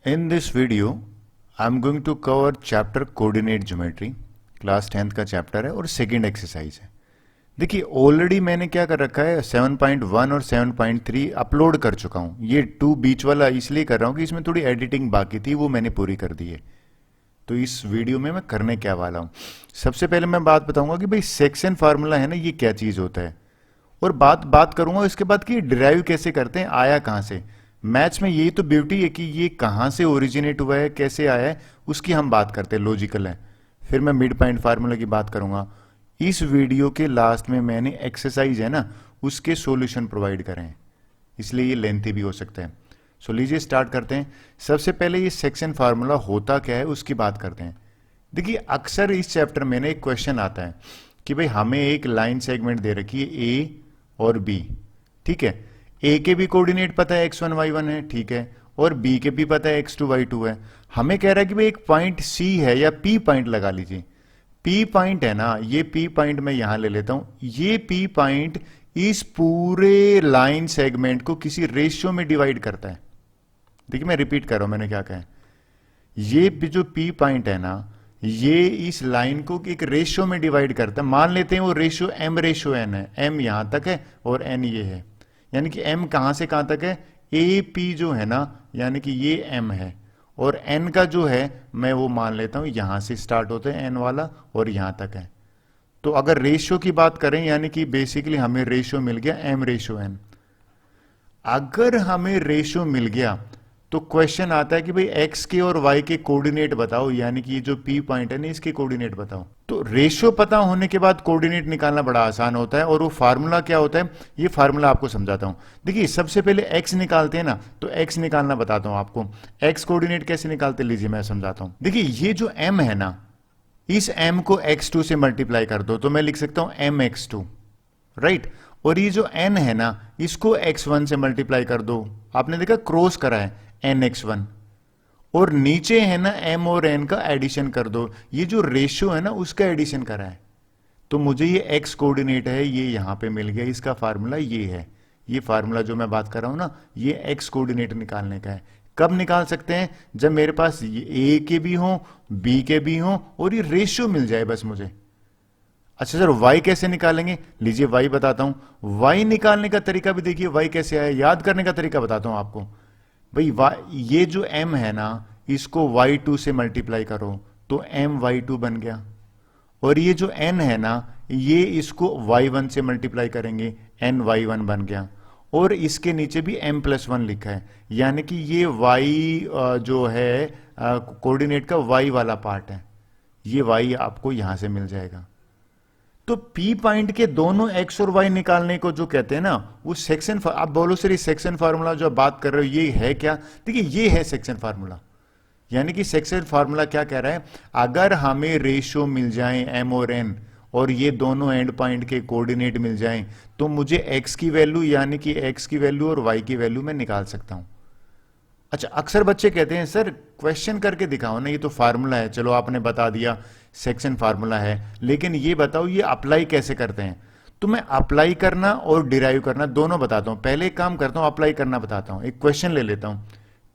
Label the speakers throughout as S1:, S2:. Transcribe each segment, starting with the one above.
S1: In this video, I'm going to cover chapter coordinate geometry. Class 10th का chapter है और second exercise है। देखिए ऑलरेडी मैंने क्या कर रखा है 7.1 और 7.3 अपलोड कर चुका हूँ। ये 2 बीच वाला इसलिए कर रहा हूँ कि इसमें थोड़ी एडिटिंग बाकी थी, वो मैंने पूरी कर दी है। तो इस वीडियो में मैं करने क्या वाला हूँ, सबसे पहले मैं बात बताऊंगा कि भाई सेक्शन फार्मूला है ना, ये क्या चीज होता है, और बात करूंगा इसके बाद कि डिराइव कैसे करते हैं, आया कहाँ से। मैथ्स में यही तो ब्यूटी है कि ये कहाँ से ओरिजिनेट हुआ है, कैसे आया है, उसकी हम बात करते हैं, लॉजिकल है। फिर मैं मिड पॉइंट फार्मूला की बात करूंगा। इस वीडियो के लास्ट में मैंने एक्सरसाइज है ना, उसके सॉल्यूशन प्रोवाइड करें हैं, इसलिए ये लेंथी भी हो सकता है। सो लीजिए स्टार्ट करते हैं। सबसे पहले ये सेक्शन फार्मूला होता क्या है उसकी बात करते हैं। देखिए अक्सर इस चैप्टर में ना एक क्वेश्चन आता है कि भाई हमें एक लाइन सेगमेंट दे रखी है ए और बी, ठीक है। ए के भी कोऑर्डिनेट पता है x1 y1 है, ठीक है, और बी के भी पता है x2 y2 है। हमें कह रहा है कि भाई एक पॉइंट सी है, या पी पॉइंट लगा लीजिए। पी पॉइंट है ना, ये पी पॉइंट मैं यहां ले लेता हूं। ये पी पॉइंट इस पूरे लाइन सेगमेंट को किसी रेशियो में डिवाइड करता है। देखिए मैं रिपीट कर रहा हूं मैंने क्या कहा है। ये जो पी पॉइंट है ना, ये इस लाइन को एक रेशियो में डिवाइड करता है। मान लेते हैं वो रेशियो m रेशियो n है, m यहां तक है और n ये है, यानी कि m कहां से कहां तक है, ए पी जो है ना, यानी कि ये m है, और n का जो है मैं वो मान लेता हूं यहां से स्टार्ट होता है n वाला और यहां तक है। तो अगर रेशियो की बात करें, यानी कि बेसिकली हमें रेशियो मिल गया m रेशियो n। अगर हमें रेशियो मिल गया तो क्वेश्चन आता है कि भाई x के और y के कोऑर्डिनेट बताओ, यानी कि ये जो p पॉइंट है ना, इसके कोऑर्डिनेट बताओ। तो रेशियो पता होने के बाद कोऑर्डिनेट निकालना बड़ा आसान होता है। और वो फार्मूला क्या होता है, ये फार्मूला आपको समझाता हूं। देखिए सबसे पहले x निकालते हैं ना, तो x निकालना बताता हूं आपको। x कोऑर्डिनेट कैसे निकालते, लीजिए मैं समझाता हूं। देखिए ये जो m है ना, इस m को x2 से मल्टीप्लाई कर दो तो मैं लिख सकता हूं mx2, राइट। और ये जो n है ना, इसको x1 से मल्टीप्लाई कर दो, आपने देखा क्रॉस करा है nx1, और नीचे है ना m और n का एडिशन कर दो, ये जो रेशियो है ना उसका एडिशन करा है। तो मुझे ये x कोऑर्डिनेट है, ये यहां पे मिल गया, इसका फार्मूला ये है। ये फार्मूला जो मैं बात कर रहा हूं ना, ये x कोऑर्डिनेट निकालने का है। कब निकाल सकते हैं, जब मेरे पास a के भी हो, b के भी हो, और ये रेशियो मिल जाए बस मुझे। अच्छा सर y कैसे निकालेंगे, लीजिए y बताता हूं। y निकालने का तरीका भी देखिए, y कैसे आया, याद करने का तरीका बताता हूं आपको। भाई ये जो m है ना, इसको y2 से मल्टीप्लाई करो तो my2 बन गया। और ये जो n है ना, ये इसको y1 से मल्टीप्लाई करेंगे, ny1 बन गया। और इसके नीचे भी m+1 लिखा है, यानी कि ये y जो है कोऑर्डिनेट का y वाला पार्ट है, ये y आपको यहां से मिल जाएगा। तो P पॉइंट के दोनों x और y निकालने को जो कहते हैं ना, वो सेक्शन, आप बोलो सर ये सेक्शन फार्मूला जो आप बात कर रहे हो ये है क्या। देखिए ये है सेक्शन फार्मूला। यानी कि सेक्शन फार्मूला क्या कह रहा है, अगर हमें रेशियो मिल जाए m और n, और ये दोनों एंड पॉइंट के कोऑर्डिनेट मिल जाएं, तो मुझे x की वैल्यू, यानी कि x की वैल्यू और y की वैल्यू मैं निकाल सकता हूं। अच्छा अक्सर बच्चे कहते हैं सर क्वेश्चन करके दिखाओ ना, ये तो फार्मूला है, चलो आपने बता दिया सेक्शन फार्मूला है, लेकिन ये बताओ ये अप्लाई कैसे करते हैं। तो मैं अप्लाई करना और डिराइव करना दोनों बताता हूं। पहले एक काम करता हूं, अप्लाई करना बताता हूं। एक क्वेश्चन ले लेता हूं,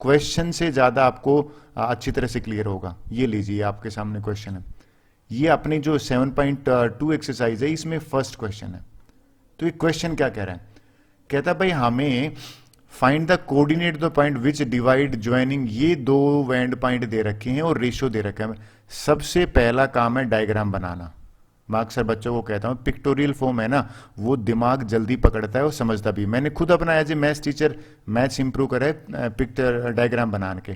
S1: क्वेश्चन से ज्यादा आपको अच्छी तरह से क्लियर होगा। ये लीजिए आपके सामने क्वेश्चन है, ये अपनी जो 7.2 एक्सरसाइज है इसमें फर्स्ट क्वेश्चन है। तो ये क्वेश्चन क्या कह रहा है, कहता है भाई हमें find the coordinate the point which divide joining, ये दो एंड पॉइंट दे रखे हैं और रेशियो दे रखा है। सबसे पहला काम है डायग्राम बनाना। मैं अक्सर बच्चों को कहता हूं पिक्टोरियल फॉर्म है ना, वो दिमाग जल्दी पकड़ता है और समझता भी। मैंने खुद अपना as a maths teacher maths improve करा है पिक्चर डायग्राम बनाने के।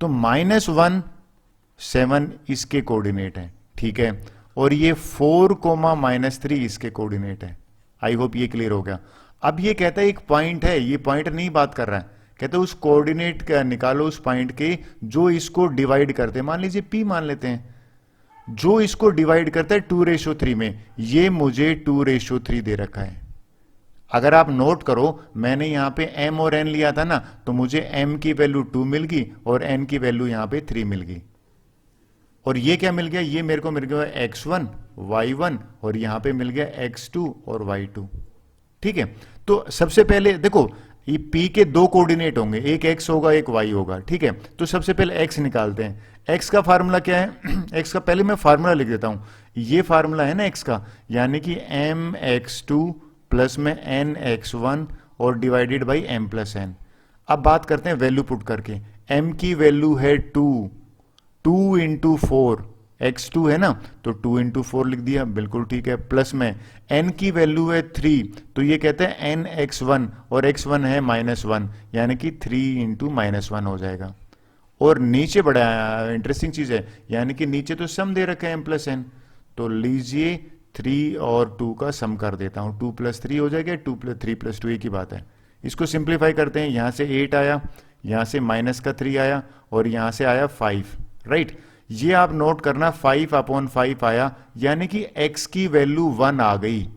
S1: तो -1 7 इसके कोऑर्डिनेट है, ठीक है, और ये 4, -3 इसके कोऑर्डिनेट है। आई होप ये क्लियर हो गया। अब ये कहता है एक पॉइंट है, ये पॉइंट नहीं बात कर रहा है, कहते हैं उस कोऑर्डिनेट का निकालो उस पॉइंट के जो इसको डिवाइड करते हैं। मान लीजिए P मान लेते हैं, जो इसको डिवाइड करता है 2:3 में, ये मुझे 2:3 दे रखा है। अगर आप नोट करो, मैंने यहां पे m और n लिया था ना, तो मुझे m की वैल्यू 2 मिल गई और n की वैल्यू यहां पे 3 मिल गई। और ये क्या मिल गया, ये मेरे को मिल गया x1 y1, और यहां पे मिल गया x2 और y2, ठीक है। तो सबसे पहले देखो ये p के दो कोऑर्डिनेट होंगे, एक x होगा एक y होगा, ठीक है। तो सबसे पहले x निकालते हैं। x का फार्मूला क्या है? x का पहले मैं फार्मूला लिख देता हूं। ये फार्मूला है ना x का, यानी कि mx2 प्लस में nx1 और divided by m plus n। अब बात करते हैं वैल्यू पुट करके। m की वैल्यू है 2 इंटू 4, x2 है ना, तो 2 इंटू 4 लिख दिया, बिल्कुल ठीक है। प्लस में n की वैल्यू है 3, तो ये कहते हैं nx1 और x1 है -1, यानी कि 3 इंटू -1 हो जाएगा। और नीचे बड़ा इंटरेस्टिंग चीज है, यानी कि नीचे तो सम दे रखा है m प्लस n, तो लीजिए 3 और 2 का सम कर देता हूं, 2 प्लस 3 हो जाएगा, 3 प्लस 2 एक ही बात है। इसको सिंप्लीफाई करते हैं, यहां से 8 आया, यहां से माइनस का 3 आया और यहां से आया 5, राइट। ये आप नोट करना 5/5 आया, यानी कि x की वैल्यू 1 आ गई,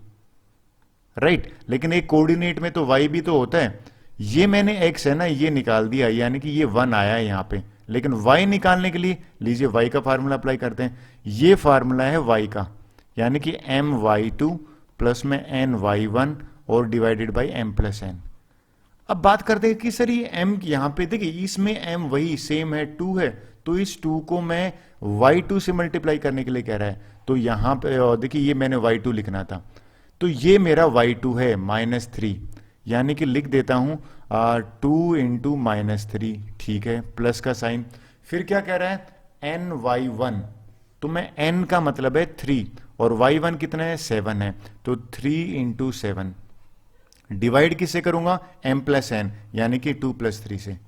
S1: राइट। लेकिन एक कोऑर्डिनेट में तो y भी तो होता है, ये मैंने x है ना ये निकाल दिया, यानी कि ये 1 आया है यहां पे। लेकिन y निकालने के लिए लीजिए y का फार्मूला अप्लाई करते हैं। ये फार्मूला है y का, यानी कि my2 प्लस में ny1 और divided by m plus n। अब बात करते हैं कि सर ये m यहां पे देखिए, इसमें m वही सेम है, 2 है, तो इस 2 को मैं y2 से मल्टीप्लाई करने के लिए कह रहा है, तो यहां पे देखिए ये मैंने y2 लिखना था, तो ये मेरा y2 है -3, यानी कि लिख देता हूं 2 इंटू -3, ठीक है, प्लस का साइन। फिर क्या कह रहा है ny1, तो मैं n का मतलब है 3 और y1 कितना है 7 है, तो 3 इंटू 7 डिवाइड किससे करूंगा m प्लस n, यानी कि 2 प्लस 3 से।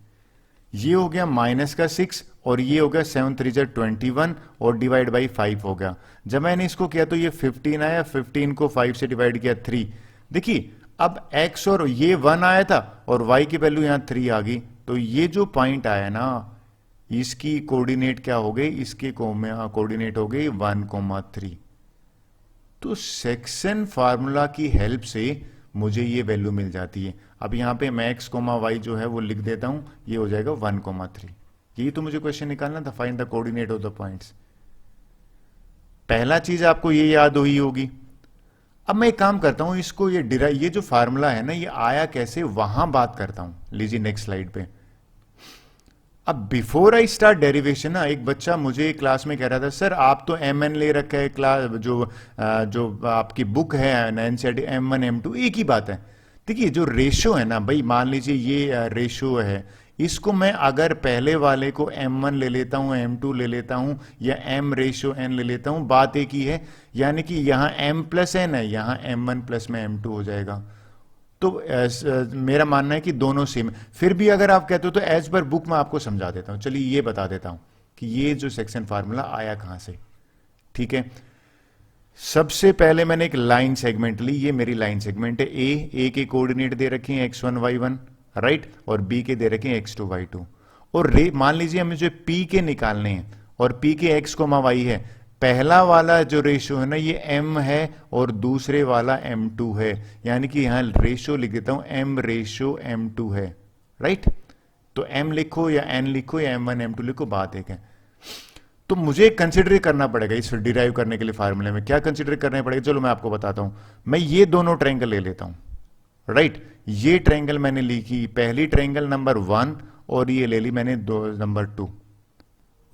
S1: ये हो गया माइनस का 6 और ये हो गया 7 3 21 और डिवाइड बाई 5 हो गया। जब मैंने इसको किया तो ये 15 आया, 15 को 5 से डिवाइड किया 3। देखिए अब x और ये 1 आया था और y की वैल्यू यहां 3 आ गई, तो ये जो पॉइंट आया ना इसकी कोऑर्डिनेट क्या हो गई, इसके कोऑर्डिनेट हो गई 1,3। तो सेक्शन फार्मूला की हेल्प से मुझे ये वैल्यू मिल जाती है। अब यहां पे मैं x, y जो है वो लिख देता हूं, ये हो जाएगा 1,3। यही तो मुझे क्वेश्चन निकालना था, find the coordinate of the points. पहला चीज आपको ये याद हुई होगी। अब मैं एक काम करता हूं, इसको ये जो फार्मूला है ना ये आया कैसे वहां बात करता हूं। लीजिए नेक्स्ट स्लाइड पे। अब बिफोर आई स्टार्ट डेरिवेशन ना, एक बच्चा मुझे क्लास में कह रहा था सर आप तो mn ले रखा है, क्लास जो आपकी बुक है एनसीईआरटी m1 m2 एक ही बात है। देखिए जो रेशो है ना भाई, मान लीजिए ये रेशो है, इसको मैं अगर पहले वाले को m1 ले लेता हूं, m2 ले लेता हूं या m रेशो n ले लेता हूं, बात एक ही है, यानी कि यहां m प्लस n है, यहां m1 प्लस में m2 हो जाएगा। तो मेरा मानना है कि दोनों सेम। फिर भी अगर आप कहते हो तो एज पर बुक मैं आपको समझा देता हूं। चलिए ये बता देता हूं कि ये जो सेक्शन फार्मूला आया कहां से, ठीक है। सबसे पहले मैंने एक लाइन सेगमेंट ली, ये मेरी लाइन सेगमेंट है। ए के कोऑर्डिनेट दे रखे हैं x1 y1, राइट, और बी के दे रखे हैं x2 y2। और मान लीजिए हमें जो p के निकालने हैं और p के x, y है। पहला वाला जो रेशो है ना ये m है और दूसरे वाला m2 है, यानी कि यहां रेशो लिख देता हूं m रेशो m2 है, राइट। तो m लिखो या n लिखो या m1 m2 लिखो, बात एक है। तो मुझे कंसिडर करना पड़ेगा इस डिराइव करने के लिए फार्मूले में, क्या कंसिडर करना पड़ेगा, चलो मैं आपको बताता हूं। मैं ये दोनों ट्रायंगल ले लेता हूं, राइट। ये ट्रायंगल मैंने लिखी पहली ट्रायंगल नंबर 1 और ये ले ली मैंने नंबर 2।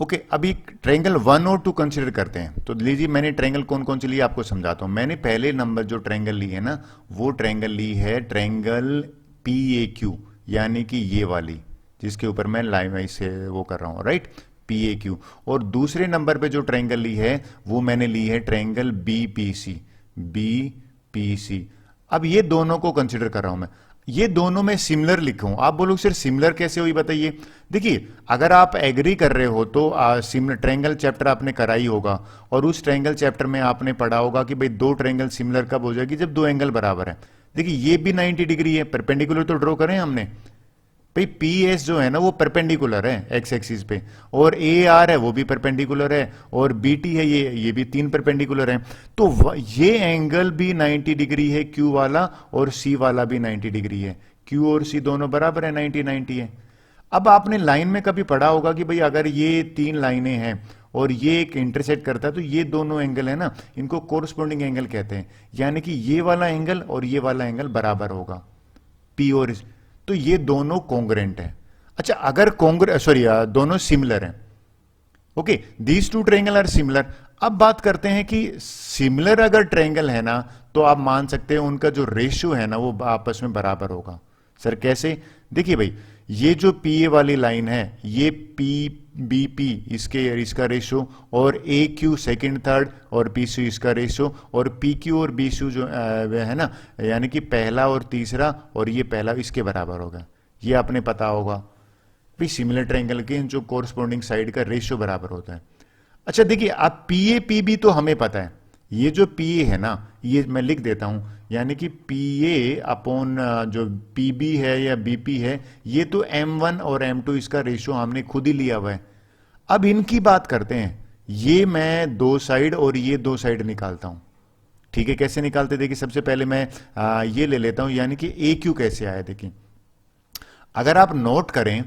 S1: ओके, अभी ट्रायंगल 1 और 2 कंसीडर करते हैं। तो लीजिए मैंने ट्रायंगल कौन कौन सी ली आपको समझाता हूं। मैंने पहले नंबर जो ट्रायंगल ली है ना वो ट्रायंगल ली है ट्रायंगल PAQ, यानी कि ये वाली जिसके ऊपर मैं लाइन से वो कर रहा हूं, राइट, PAQ। और दूसरे नंबर पे जो ट्रायंगल ली है वो मैंने ली है ट्रायंगल BPC। अब ये दोनों को कंसिडर कर रहा हूं मैं, ये दोनों में सिमिलर लिखूं। आप बोलोगे सर सिमिलर कैसे हुई बताइए। देखिए अगर आप एग्री कर रहे हो तो सिमिलर ट्रायंगल चैप्टर आपने करा ही होगा और उस ट्रायंगल चैप्टर में आपने पढ़ा होगा कि भाई दो ट्रायंगल सिमिलर कब हो जाएगी, जब दो एंगल बराबर है। देखिए ये भी 90 डिग्री है, परपेंडिकुलर तो ड्रॉ करें हमने भाई। PS जो है ना वो परपेंडिकुलर है एक्स एक्सिस पे, और AR है वो भी परपेंडिकुलर है, और BT है ये भी 3 परपेंडिकुलर है। तो ये एंगल भी 90 डिग्री है Q वाला, और C वाला भी 90 डिग्री है। Q और C दोनों बराबर है, 90-90 है। अब आपने लाइन में कभी पढ़ा होगा कि भाई अगर ये 3 लाइनें हैं और ये एक इंटरसेक्ट करता है तो ये दोनों एंगल है ना इनको कोरस्पोंडिंग एंगल कहते हैं, यानी कि ये वाला एंगल और ये वाला एंगल बराबर होगा P और। तो ये दोनों कॉन्ग्रेंट है। अच्छा, अगर दोनों सिमिलर हैं, okay, these two triangle are similar. अब बात करते हैं कि सिमिलर अगर ट्रायंगल है ना, तो आप मान सकते हैं उनका जो रेशियो है ना वो आपस में बराबर होगा। सर कैसे? देखिए भाई, ये जो पी ए वाली लाइन है, ये पी बी पी इसका रेशियो, और ए क्यू सेकेंड थर्ड, और पी सी इसका रेशियो, और पी क्यू और बी सी जो है ना, यानी कि पहला और तीसरा, और ये पहला, इसके बराबर होगा। ये आपने पता होगा भाई, सिमिलर ट्रायंगल के जो कोरस्पॉन्डिंग साइड का रेशियो बराबर होता है। अच्छा देखिए, आप पी ए पी बी तो हमें पता है, ये जो पी ए है ना, ये मैं लिख देता हूं, यानी कि पी ए अपॉन जो पी बी है या बी पी है, ये तो M1 और M2 इसका रेशियो हमने खुद ही लिया हुआ है। अब इनकी बात करते हैं, ये मैं दो साइड और ये दो साइड निकालता हूं। ठीक है, कैसे निकालते? देखिए सबसे पहले मैं ये ले लेता हूं, यानी कि ए क्यू कैसे आया। देखिए अगर आप नोट करें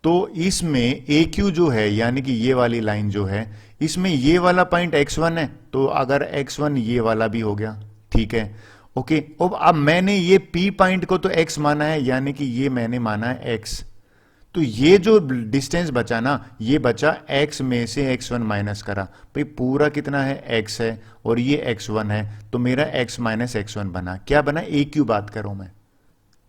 S1: तो इसमें ए क्यू जो है, यानी कि ये वाली लाइन जो है, इसमें ये वाला पॉइंट x1 है, तो अगर x1 ये वाला भी हो गया, ठीक है, ओके। अब मैंने ये p पॉइंट को तो x माना है, यानी कि ये मैंने माना है x, तो ये जो डिस्टेंस बचा ना, ये बचा x में से x1 माइनस करा। भाई पूरा कितना है? x है, और ये x1 है, तो मेरा x माइनस x1 बना। क्या बना? ए क्यू बात करूं मैं,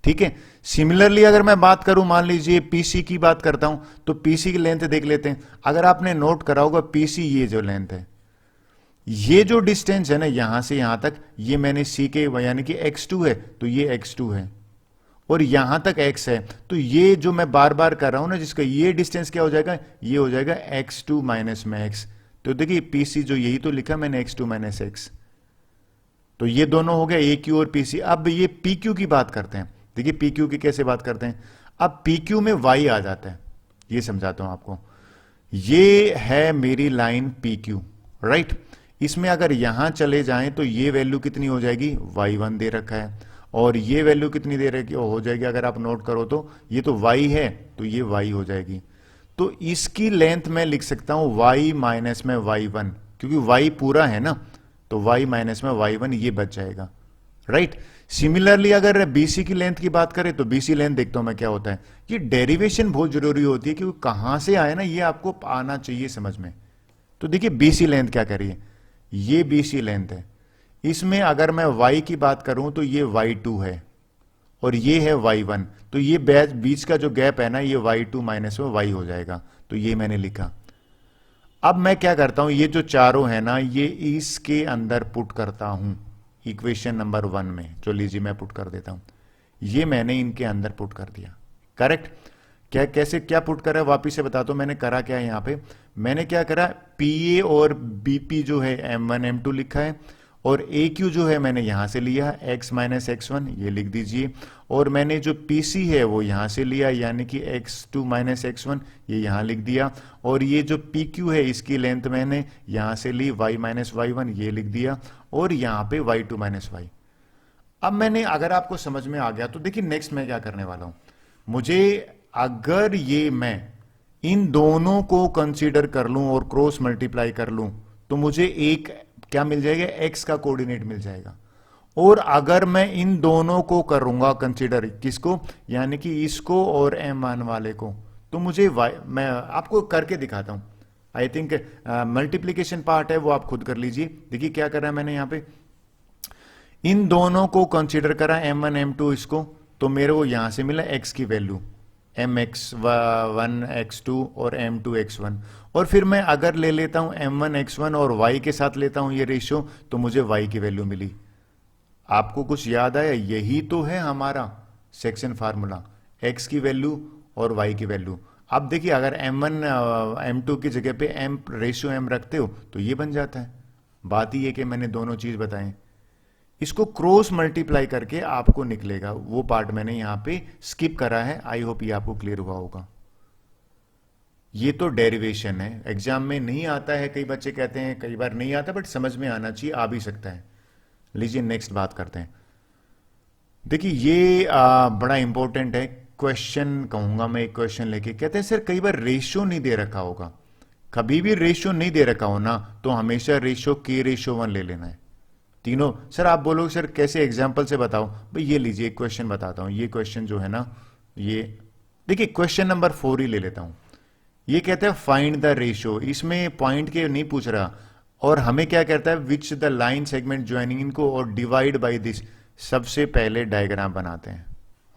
S1: ठीक है। सिमिलरली अगर मैं बात करूं, मान लीजिए पीसी की बात करता हूं, तो पीसी की लेंथ देख लेते हैं। अगर आपने नोट करा होगा, पीसी ये जो लेंथ है, ये जो डिस्टेंस है ना यहां से यहां तक, ये मैंने सी के यानी कि x2 है, तो ये x2 है, और यहां तक x है, तो ये जो मैं बार बार कर रहा हूं ना, जिसका ये डिस्टेंस क्या हो जाएगा? ये हो जाएगा x2 माइनस में x। तो देखिए पीसी जो यही तो लिखा मैंने, x2 माइनस x, तो ये दोनों हो गया ए क्यू और पीसी। अब ये पी क्यू की बात करते हैं। देखिए पी क्यू की कैसे बात करते हैं, अब पी क्यू में वाई आ जाता है, ये समझाता हूं आपको। ये है मेरी लाइन पी क्यू, राइट। इसमें अगर यहां चले जाएं तो ये वैल्यू कितनी हो जाएगी? y1 दे रखा है, और ये वैल्यू कितनी दे रखी हो जाएगी? अगर आप नोट करो तो ये तो y है, तो ये y हो जाएगी। तो इसकी लेंथ मैं लिख सकता हूं y माइनस में y1, क्योंकि y पूरा है ना, तो y माइनस में y1 ये बच जाएगा, राइट। सिमिलरली अगर BC की लेंथ की बात करें, तो BC लेंथ देखता हूं मैं क्या होता है। ये डेरिवेशन बहुत जरूरी होती है, क्योंकि कहां से आए ना, ये आपको आना चाहिए समझ में। तो देखिए BC लेंथ क्या कर रही है, ये BC लेंथ है। इसमें अगर मैं y की बात करूं तो ये y2 है, और ये है y1, तो ये बीच का जो गैप है ना, ये y2 माइनस में y हो जाएगा, तो ये मैंने लिखा। अब मैं क्या करता हूं, ये जो चारों है ना, ये इसके अंदर पुट करता हूं, इक्वेशन नंबर 1 में जो लीजिए मैं पुट कर देता हूं। ये मैंने इनके अंदर पुट कर दिया, करेक्ट। क्या कैसे क्या पुट करा, वापिस से बता दो मैंने करा क्या है। यहां पे मैंने क्या करा, पी ए और बीपी जो है M1 M2 लिखा है, और ए क्यू जो है मैंने यहां से लिया x माइनस x1, ये लिख दीजिए। और मैंने जो पीसी है वो यहां से लिया, यानी कि x2 माइनस x1, ये यहां लिख दिया। और ये जो पी क्यू है, इसकी लेंथ मैंने यहां से ली y माइनस y1, ये लिख दिया, और यहां पे y2 माइनस y। अब मैंने, अगर आपको समझ में आ गया तो देखिए नेक्स्ट मैं क्या करने वाला हूं। मुझे अगर ये मैं इन दोनों को कंसीडर कर लूं और क्रॉस मल्टीप्लाई कर लूं, तो मुझे एक क्या मिल जाएगा? x का कोऑर्डिनेट मिल जाएगा। और अगर मैं इन दोनों को करूंगा कंसीडर, किसको? यानी कि इसको और m1 वाले को, तो मुझे y, मैं आपको करके दिखाता हूं। आई थिंक मल्टीप्लीकेशन पार्ट है वो आप खुद कर लीजिए। देखिए क्या कर रहा है मैंने यहां पे, इन दोनों को कंसीडर करा, m1 m2 इसको, तो मेरे को यहां से मिला x की वैल्यू mx1 x2 और m2 x1। और फिर मैं अगर ले लेता हूं m1 x1 और y के साथ लेता हूं ये रेशियो, तो मुझे y की वैल्यू मिली। आपको कुछ याद आया? यही तो है हमारा सेक्शन फार्मूला, x की वैल्यू और y की वैल्यू। अब देखिए अगर m1 m2 की जगह पे m रेशियो m रखते हो तो ये बन जाता है। बात ही है कि मैंने दोनों चीज बताएं, इसको क्रॉस मल्टीप्लाई करके आपको निकलेगा। वो पार्ट मैंने यहां पे स्किप करा है, आई होप ये आपको क्लियर हुआ होगा। ये तो डेरिवेशन है, एग्जाम में नहीं आता है, कई बच्चे कहते हैं, कई बार नहीं आता, बट समझ में आना चाहिए, आ भी सकता है। लीजिए नेक्स्ट बात करते हैं। देखिए ये बड़ा इंपॉर्टेंट है क्वेश्चन, कहूंगा मैं एक क्वेश्चन लेके। कहते हैं सर कई बार रेशियो नहीं दे रखा होगा। कभी भी रेशियो नहीं दे रखा हो ना, तो हमेशा रेशियो k/1 ले लेना है तीनों। सर आप बोलोगे सर कैसे, एग्जाम्पल से बताओ। भाई ये लीजिए एक क्वेश्चन बताता हूं। ये क्वेश्चन जो है ना, ये देखिए क्वेश्चन नंबर 4 ही ले लेता हूं। ये कहता है फाइंड द रेशियो, इसमें पॉइंट के नहीं पूछ रहा, और हमें क्या कहता है which the line segment joining इनको और डिवाइड बाय दिस। सबसे पहले डायग्राम बनाते हैं।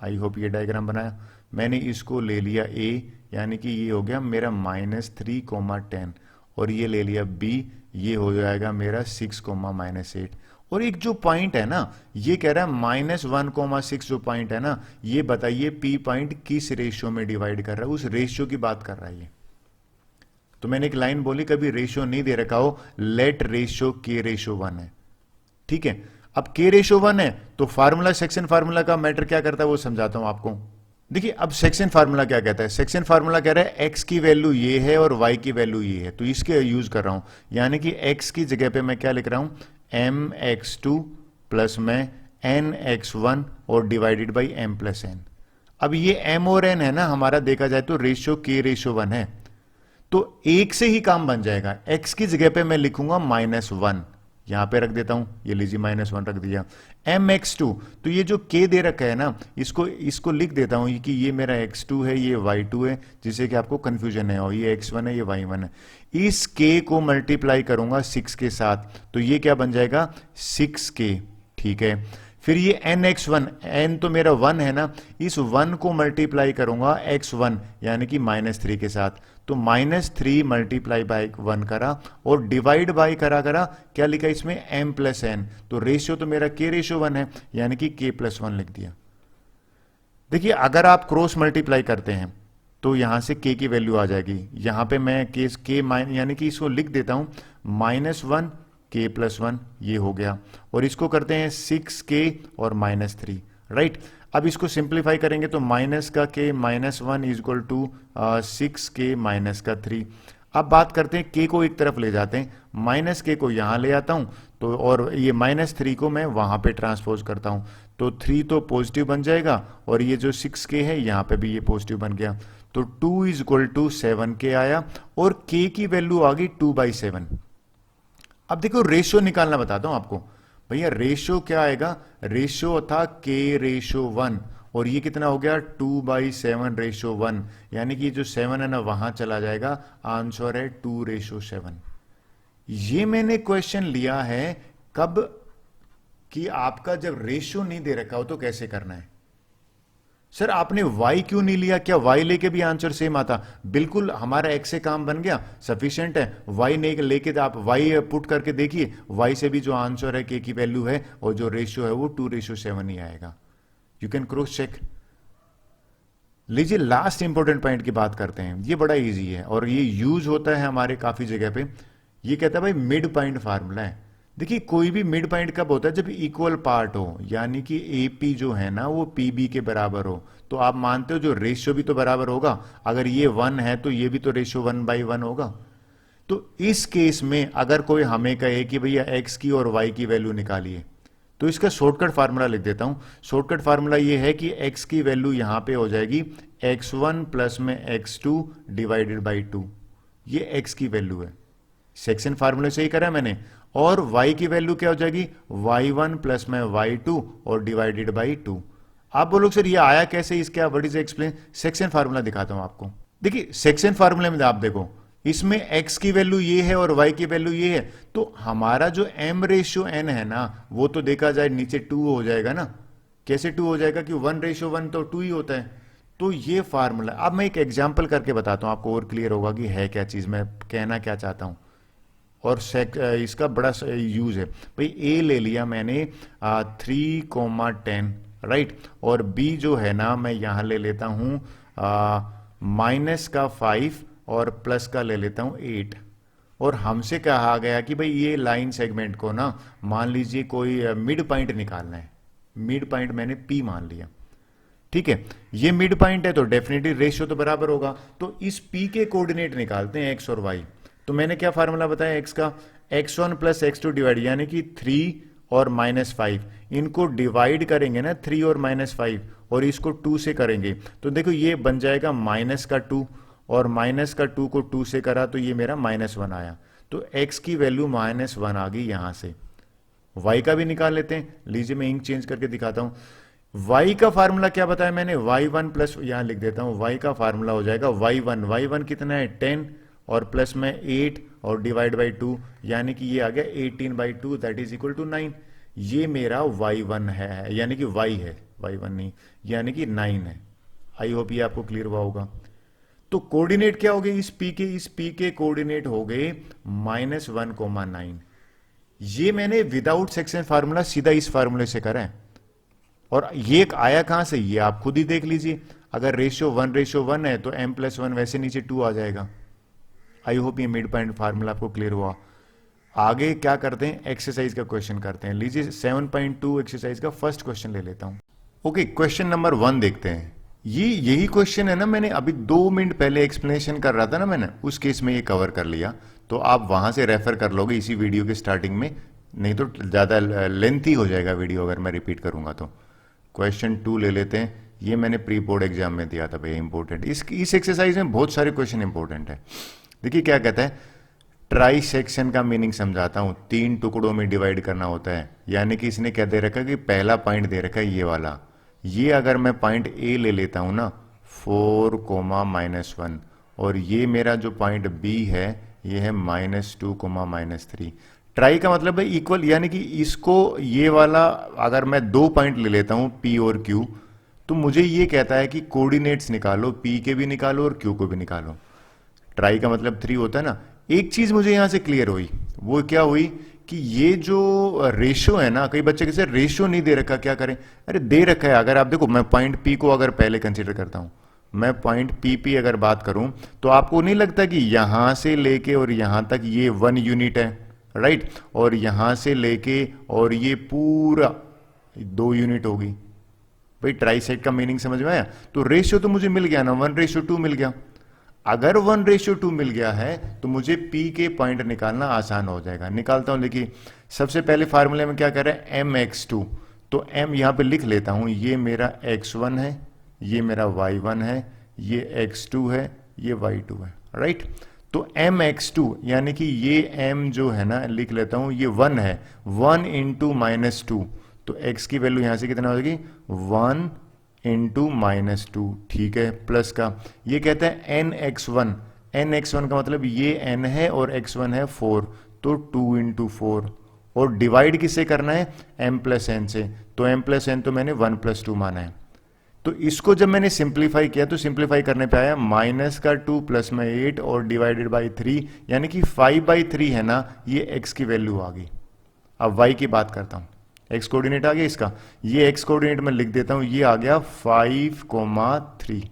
S1: आई होप ये डायग्राम बनाया मैंने, इसको ले लिया ए, यानी कि ये हो गया मेरा -3, 10, और ये ले लिया बी, ये हो जाएगा मेरा 6, -8। और एक जो पॉइंट है ना, ये कह रहा है -1, 6 जो पॉइंट है ना, ये बताइए पी पॉइंट किस रेशियो में डिवाइड कर रहा है, उस रेशियो की बात कर रहा है ये। तो मैंने एक लाइन बोली, कभी रेशियो नहीं दे रखा हो, लेट रेशियो K/1 है, ठीक है। अब K/1 है तो फार्मूला, सेक्शन फार्मूला का मैटर क्या करता है वो समझाता हूं आपको। देखिए अब सेक्शन फार्मूला क्या कहता है, सेक्शन फार्मूला कह रहा है एक्स की वैल्यू ये है और वाई की वैल्यू ये है, तो इसके यूज कर रहा हूं, यानी कि एक्स की जगह पे मैं क्या लिख रहा हूं, mx2 प्लस में nx1 और divided by m plus n। अब ये m और n है ना हमारा, देखा जाए तो रेशियो K/1 है, तो एक से ही काम बन जाएगा। x की जगह पे मैं लिखूंगा -1, यहां पे रख देता हूं, ये लीजिए -1 रख दिया। mx2, तो ये जो k दे रखा है ना, इसको लिख देता हूं कि ये मेरा x2 है, ये y2 है, जिससे कि आपको कंफ्यूजन है, और ये x1 है, ये y1 है। इस k को मल्टीप्लाई करूंगा 6 के साथ, तो ये क्या बन जाएगा 6k, ठीक है। फिर ये nx1, n तो मेरा 1 है ना, इस 1 को मल्टीप्लाई करूंगा x1 यानी कि -3 के साथ, तो -3 मल्टीप्लाई बाई 1 करा और डिवाइड बाई करा क्या लिखा इसमें m प्लस n, तो रेशियो तो मेरा K/1 है, यानी कि k+1 लिख दिया। देखिए अगर आप क्रॉस मल्टीप्लाई करते हैं तो यहां से k की वैल्यू आ जाएगी, यहां पे मैं k यानी कि इसको लिख देता हूं -1 k+1, ये हो गया, और इसको करते हैं 6k और -3, राइट। अब इसको सिंप्लीफाई करेंगे तो माइनस का k -1 is equal to 6k minus का 3। अब बात करते हैं k को एक तरफ ले जाते हैं, -k को यहां ले आता हूं, तो और ये -3 को मैं वहां पे ट्रांसपोज करता हूं, तो 3 तो पॉजिटिव बन जाएगा, और ये जो 6k है यहां पे भी ये पॉजिटिव बन गया, तो 2 इज इक्वल टू 7k आया, और k की वैल्यू आ गई 2/7। अब देखो रेशियो निकालना बताता हूं आपको भैया, रेशियो क्या आएगा, रेशियो था K/1, और ये कितना हो गया 2/7/1, यानी कि जो 7 है ना वहां चला जाएगा, आंसर है 2/7। ये मैंने क्वेश्चन लिया है कब, कि आपका जब रेशियो नहीं दे रखा हो तो कैसे करना है। सर आपने y क्यों नहीं लिया, क्या y लेके भी आंसर सेम आता, बिल्कुल हमारा x से काम बन गया, सफिशिएंट है। y नहीं लेके तो आप y पुट करके देखिए, y से भी जो आंसर है k की वैल्यू है और जो रेशियो है वो 2/7 ही आएगा। You can cross check. लीजिए लास्ट इंपॉर्टेंट पॉइंट की बात करते हैं, ये बड़ा इजी है और ये यूज होता है हमारे काफी जगह पे। ये कहता है भाई मिड पॉइंट फार्मूला है। देखिए कोई भी मिड पॉइंट कब होता है, जब इक्वल पार्ट हो, यानी कि AP जो है ना वो PB के बराबर हो, तो आप मानते हो जो रेशियो भी तो बराबर होगा, अगर ये 1 है तो ये भी तो रेशियो 1/1 होगा। तो इस केस में अगर कोई हमें कहे कि भैया x की और y की वैल्यू निकालिए, तो इसका शॉर्टकट फार्मूला लिख देता हूं। शॉर्टकट फार्मूला ये है कि x की वैल्यू यहां पे हो जाएगी x1 प्लस में x2 डिवाइडेड बाई 2, ये x की वैल्यू है, सेक्शन फार्मूले से ही करा मैंने। और y की वैल्यू क्या हो जाएगी y1 प्लस में y2 और डिवाइडेड बाई 2। आप बोलोगे सर ये आया कैसे, इसके what is explain, section formula दिखाता हूं आपको। देखिए सेक्शन फार्मूले में आप देखो, इसमें x की वैल्यू ये है और y की वैल्यू ये है, तो हमारा जो m/n है ना वो तो देखा जाए नीचे 2 हो जाएगा ना। कैसे 2 हो जाएगा कि 1/1 तो 2 ही होता है। तो ये फार्मूला, अब मैं एक एग्जाम्पल करके बताता हूं आपको और क्लियर होगा कि है क्या चीज, मैं कहना क्या चाहता हूं, और इसका बड़ा यूज है। भाई ए ले लिया मैंने 3, 10, राइट, और बी जो है ना मैं यहां ले लेता हूं -5 और प्लस का ले लेता हूं 8। और हमसे कहा गया कि भाई ये लाइन सेगमेंट को ना मान लीजिए कोई मिड पॉइंट निकालना है, मिड पॉइंट मैंने P मान लिया, ठीक है। ये मिड पॉइंट है तो डेफिनेटली रेशियो तो बराबर होगा, तो इस P के कोऑर्डिनेट निकालते हैं x और y। तो मैंने क्या फार्मूला बताया x का, x1 प्लस x2 डिवाइड, यानी कि 3 और -5, इनको डिवाइड करेंगे ना 3 और -5, और इसको 2 से करेंगे तो देखो ये बन जाएगा -2, और -2 को 2 से करा तो ये मेरा -1 आया, तो x की वैल्यू -1 आ गई। यहां से y का भी निकाल लेते हैं, लीजिए मैं इंक चेंज करके दिखाता हूं। y का फार्मूला क्या बताया मैंने, y1 प्लस, यहां लिख देता हूं, y का फार्मूला हो जाएगा y1 कितना है 10 और प्लस में 8 और डिवाइड बाई 2, यानी कि ये आ गया 18/2 दैट इज इक्वल टू 9। ये मेरा y1 है, यानी कि y है, y1 नहीं, यानी कि 9 है। आई होप ये आपको क्लियर हुआ होगा। तो कोऑर्डिनेट क्या हो गए इस p के कोऑर्डिनेट हो गए -1,9। ये मैंने विदाउट सेक्शन फार्मूला सीधा इस फार्मूले से करा है। और ये एक आया कहां से, ये आप खुद ही देख लीजिए। अगर रेशियो 1:1 है तो m+1 वैसे नीचे 2 आ जाएगा। आई होप ये मिड पॉइंट फार्मूला आपको क्लियर हुआ। आगे क्या करते हैं, एक्सरसाइज का क्वेश्चन करते हैं। लीजिए 7.2 एक्सरसाइज का फर्स्ट क्वेश्चन ले लेता हूं। ओके, क्वेश्चन नंबर 1 देखते हैं। ये यही क्वेश्चन है ना, मैंने अभी 2 मिनट पहले एक्सप्लेनेशन कर रहा था ना मैंने, उस केस में ये कवर कर लिया। तो आप वहां से रेफर कर लोगे इसी वीडियो के स्टार्टिंग में, नहीं तो ज्यादा लेंथी हो जाएगा वीडियो अगर मैं रिपीट करूंगा तो। क्वेश्चन 2 ले लेते हैं। ये मैंने प्री बोर्ड एग्जाम में दिया था भैया, इंपॉर्टेंट। इस एक्सरसाइज में बहुत सारे क्वेश्चन इंपॉर्टेंट है। देखिए क्या कहता है, ट्राई सेक्शन का मीनिंग समझाता हूं। 3 टुकड़ों में डिवाइड करना होता है, यानी कि इसने क्या दे रखा है कि पहला पॉइंट दे रखा है ये वाला। ये अगर मैं पॉइंट ए ले लेता हूं ना 4,-1, और ये मेरा जो पॉइंट बी है ये है -2,-3। ट्राई का मतलब है इक्वल, यानी कि इसको ये वाला अगर मैं 2 पॉइंट ले लेता हूं पी और क्यू, तो मुझे ये कहता है कि कोऑर्डिनेट्स निकालो, पी के भी निकालो और क्यू को भी निकालो। ट्राई का मतलब 3 होता है ना। एक चीज मुझे यहां से क्लियर हुई, वो क्या हुई कि ये जो रेशियो है ना, कई बच्चे कैसे रेशियो नहीं दे रखा, क्या करें, अरे दे रखा है। अगर आप देखो, मैं पॉइंट पी को अगर पहले कंसीडर करता हूं, मैं पॉइंट पी अगर बात करूं, तो आपको नहीं लगता कि यहां से लेके और यहां तक ये 1 यूनिट है, राइट, और यहां से लेके और ये पूरा 2 यूनिट होगी। भाई ट्राइसेक्ट का मीनिंग समझ में आया। तो रेशियो तो मुझे मिल गया ना, 1:2 मिल गया। अगर 1:2 मिल गया है तो मुझे P के पॉइंट निकालना आसान हो जाएगा। निकालता हूं, देखिए सबसे पहले फार्मूले में क्या कर रहे हैं, mx2। तो m यहां पे लिख लेता हूं, ये मेरा x1 है, ये मेरा y1 है, ये x2 है, ये y2 है, राइट। तो mx2 यानी कि ये m जो है ना, लिख लेता हूं, ये 1 है, 1 इंटू -2। तो x की वैल्यू यहां से कितना हो जाएगी, 1 इंटू -2, ठीक है, प्लस का ये कहता है nx1। nx1 का मतलब ये n है और x1 है 4, तो 2 इंटू 4। और डिवाइड किससे करना है, m+n से। तो m+n तो मैंने 1+2 माना है। तो इसको जब मैंने सिंप्लीफाई किया तो सिंप्लीफाई करने पे आया -2 प्लस में 8 और डिवाइडेड बाई 3, यानी कि 5/3 है ना, ये x की वैल्यू आ गई। अब y की बात करता हूं, x कोऑर्डिनेट आ गया इसका, ये x कोऑर्डिनेट में लिख देता हूं, ये आ गया 5,3।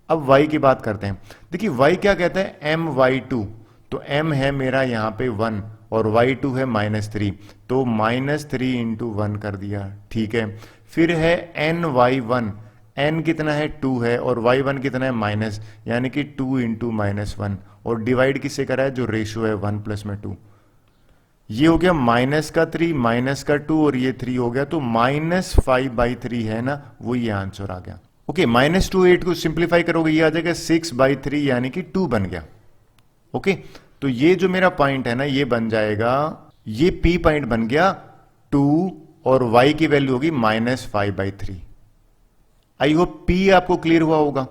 S1: अब y की बात करते हैं। देखिए y क्या कहता है, my2। तो m है मेरा यहां पे 1 और y2 है -3, तो -3 इंटू 1 कर दिया, ठीक है। फिर है ny1, n कितना है 2 है और y1 कितना है माइनस, यानी कि 2 इंटू -1, और डिवाइड किससे करा है, जो रेशियो है 1 प्लस में 2। ये हो गया -3 -2 और ये 3 हो गया, तो -5/3 है ना, वो ये आंसर आ गया। ओके, -2 8 को सिंप्लीफाई करोगे ये आ जाएगा 6/3, यानी कि 2 बन गया। ओके, तो ये जो मेरा पॉइंट है ना, ये बन जाएगा, ये P पॉइंट बन गया 2 और y की वैल्यू होगी -5/3। आई होप P आपको क्लियर हुआ होगा।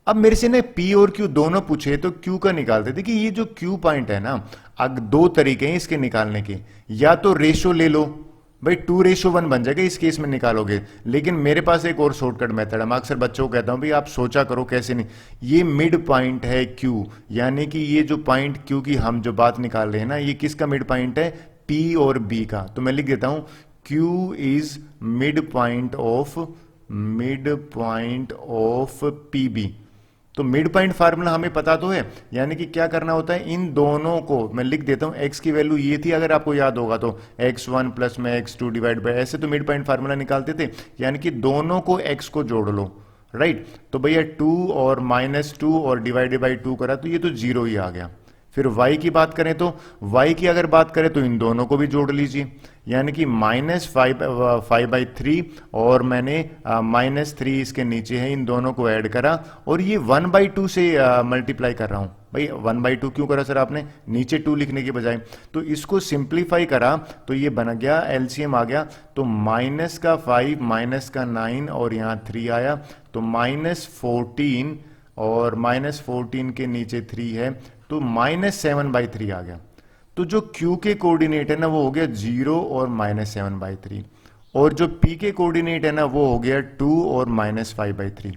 S1: अब मेरे से ना P और Q दोनों पूछे तो Q का निकालते। देखिए ये जो Q पॉइंट है ना, अब 2 तरीके हैं इसके निकालने के, या तो रेशो ले लो, भाई 2:1 बन जाएगा, इस केस में निकालोगे। लेकिन मेरे पास एक और शॉर्टकट मेथड है, मैं अक्सर बच्चों को कहता हूं भाई आप सोचा करो कैसे नहीं। ये मिड पॉइंट है Q, यानी कि ये जो पॉइंट Q की हम जो बात निकाल रहे हैं ना, ये किसका मिड पॉइंट है, P और B का। तो मैं लिख देता हूं Q is mid point of PB। तो मिड पॉइंट फार्मूला हमें पता तो है, यानी कि क्या करना होता है, इन दोनों को मैं लिख देता हूं। x की वैल्यू ये थी, अगर आपको याद होगा तो x1 प्लस में x2 डिवाइड बाय, ऐसे तो मिड पॉइंट फार्मूला निकालते थे, यानी कि दोनों को x को जोड़ लो, राइट। तो भैया 2 और -2 और डिवाइडेड बाई 2 करा तो ये तो 0 ही आ गया। फिर y की बात करें तो y की अगर बात करें तो इन दोनों को भी जोड़ लीजिए, यानी कि -5/3 और मैंने -3 इसके नीचे है, इन दोनों को ऐड करा और ये 1/2 से मल्टीप्लाई कर रहा हूं, भाई 1/2 क्यों करा सर आपने, नीचे 2 लिखने के बजाय? तो इसको सिंप्लीफाई करा तो ये बन गया, एलसीएम आ गया, तो माइनस का 5 माइनस का 9 और यहाँ 3 आया, तो -14 और -14 के नीचे 3 है, तो -7/3 आ गया। तो जो Q के कोऑर्डिनेट है ना वो हो गया 0 और -7/3, और जो P के कोऑर्डिनेट है ना वो हो गया 2 और -5/3।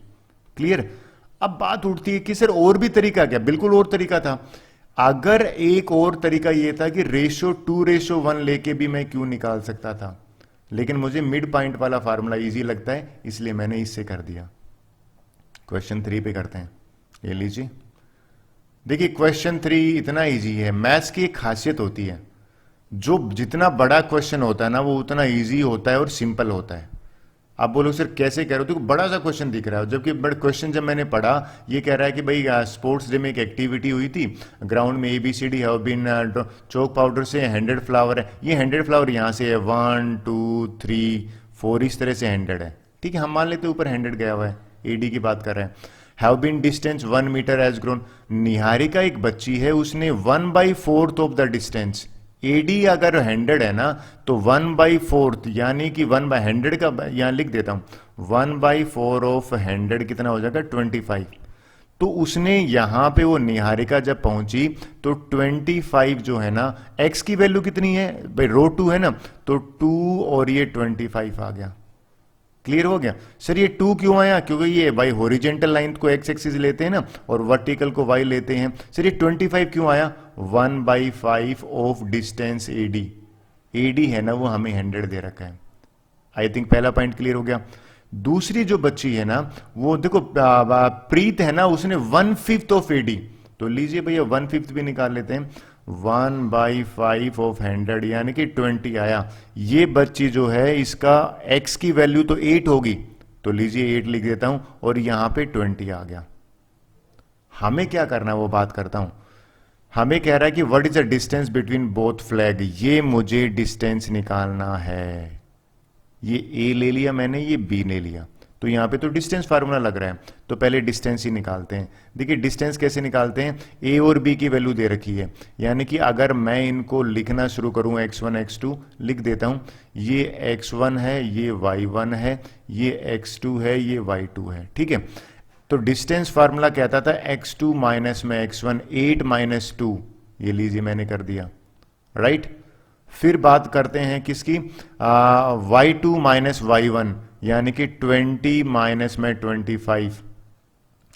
S1: क्लियर? अब बात उठती है कि सर और भी तरीका क्या? बिल्कुल और तरीका था। अगर एक और तरीका ये था कि रेशो 2:1 लेके भी मैं Q निकाल सकता था, लेकिन मुझे मिड पॉइंट वाला फार्मूला इजी लगता है, इसलिए मैंने इससे कर दिया। क्वेश्चन 3 पे करते हैं, ये लीजिए। देखिए क्वेश्चन 3 इतना इजी है। मैथ्स की एक खासियत होती है, जो जितना बड़ा क्वेश्चन होता है ना वो उतना इजी होता है और सिंपल होता है। आप बोलो सर कैसे कह रहे हो, तो बड़ा सा क्वेश्चन दिख रहा है, जबकि बड़ा क्वेश्चन जब मैंने पढ़ा ये कह रहा है कि भाई स्पोर्ट्स डे में एक एक्टिविटी हुई थी, ग्राउंड में ABCD have been chalk powder से 100 फ्लावर है, ये 100 फ्लावर यहाँ से है 1 2 3 4 इस तरह से 100 है, ठीक है, हम मान लेते ऊपर 100 गया हुआ है, AD की बात कर रहे हैं। Have been distance 1 metre as grown, Niharika एक बच्ची है, उसने 1/4 ऑफ द डिस्टेंस, एडी अगर 100 है ना तो 1/4 यानी कि 1/100 का यहां लिख देता हूं, 1/4 ऑफ 100 कितना हो जाएगा 25। तो उसने यहां पे वो निहारिका जब पहुंची तो 25 जो है ना, x की वैल्यू कितनी है भाई, रो 2 है ना, तो 2 और ये 25 आ गया। क्लियर हो गया? सर ये 2 क्यों आया? क्योंकि ये भाई हॉरिजेंटल लाइन को x एक्सिस लेते हैं ना और वर्टिकल को y लेते हैं। सर ये 25 क्यों आया? 1/5 ऑफ डिस्टेंस AD, AD है ना वो हमें 100 दे रखा है। आई थिंक पहला पॉइंट क्लियर हो गया। दूसरी जो बच्ची है ना वो देखो प्रीत है ना, उसने 1/5 ऑफ AD, तो लीजिए भैया 1/5 भी निकाल लेते हैं, 1/5 ऑफ 100 यानी कि 20 आया। ये बच्ची जो है इसका x की वैल्यू तो 8 होगी, तो लीजिए 8 लिख देता हूं और यहां पे 20 आ गया। हमें क्या करना है वो बात करता हूं। हमें कह रहा है कि what is the distance between both flag, ये मुझे डिस्टेंस निकालना है। ये A ले लिया मैंने, ये B ले लिया, तो यहां पे तो डिस्टेंस फार्मूला लग रहा है, तो पहले डिस्टेंस ही निकालते हैं। देखिए डिस्टेंस कैसे निकालते हैं, A और B की वैल्यू दे रखी है, यानी कि अगर मैं इनको लिखना शुरू करूं x1 x2 लिख देता हूं, ये x1 है, ये y1 है, ये x2 है, ये y2 है, ठीक है। तो डिस्टेंस फार्मूला कहता था x2 माइनस में x1, 8 - 2, ये लीजिए मैंने कर दिया, राइट। फिर बात करते हैं किसकी, y2 माइनस y1 यानी कि 20 माइनस में 25,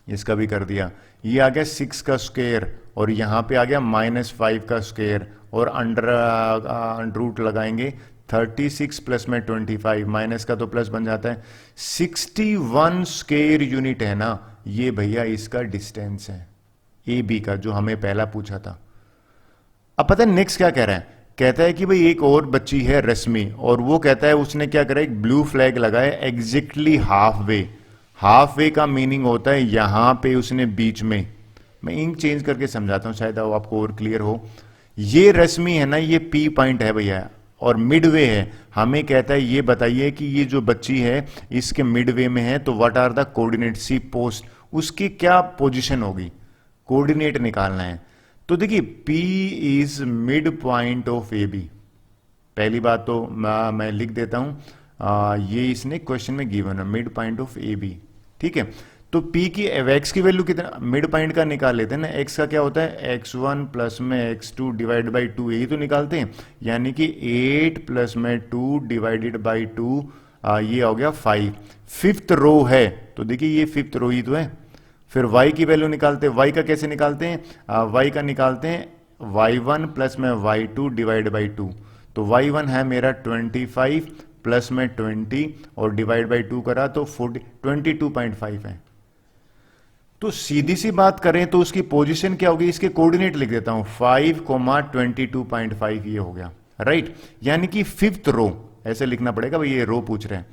S1: इसका भी कर दिया। ये आ गया 6 का स्क्वायर और यहां पे आ गया -5 का स्क्वायर, और अंडर रूट लगाएंगे, 36 प्लस में 25, माइनस का तो प्लस बन जाता है, 61 स्क्वायर यूनिट है ना, ये भैया इसका डिस्टेंस है AB का, जो हमें पहला पूछा था। अब पता है नेक्स्ट क्या कह रहा है, कहता है कि भाई एक और बच्ची है रश्मि, और वो कहता है उसने क्या करा, एक ब्लू फ्लैग लगाया exactly half way. Half way का मीनिंग होता है यहां पे उसने बीच में, मैं इंक चेंज करके समझाता हूं शायद आपको और क्लियर हो। ये रश्मि है ना, ये P पॉइंट है भैया और मिड वे है। हमें कहता है ये बताइए कि ये जो बच्ची है इसके मिड वे में है, तो what are the coordinate, C post, उसकी क्या पोजीशन होगी, कोऑर्डिनेट निकालना है। तो देखिए P is mid point of AB, पहली बात तो मैं लिख देता हूं, ये इसने क्वेश्चन में गिवन है मिड पॉइंट ऑफ AB, ठीक है। तो P की x की वैल्यू कितना, मिड पॉइंट का निकाल लेते हैं ना, x का क्या होता है x1 प्लस में x2 डिवाइड बाई 2, यही तो निकालते हैं, यानी कि 8 प्लस में 2 डिवाइडेड बाई 2, ये हो गया 5। फिफ्थ रो है तो देखिए ये फिफ्थ रो ही तो है। फिर y की वैल्यू निकालते हैं, y का कैसे निकालते हैं, y का निकालते हैं y1 प्लस में y2 डिवाइड बाई 2, तो y1 है मेरा 25 प्लस में 20 और डिवाइड बाई 2 करा तो 22.5 है। तो सीधी सी बात करें तो उसकी पोजीशन क्या होगी, इसके कोऑर्डिनेट लिख देता हूं 5, 22.5 ये हो गया, राइट। यानी कि फिफ्थ रो, ऐसे लिखना पड़ेगा भाई, ये रो पूछ रहे हैं,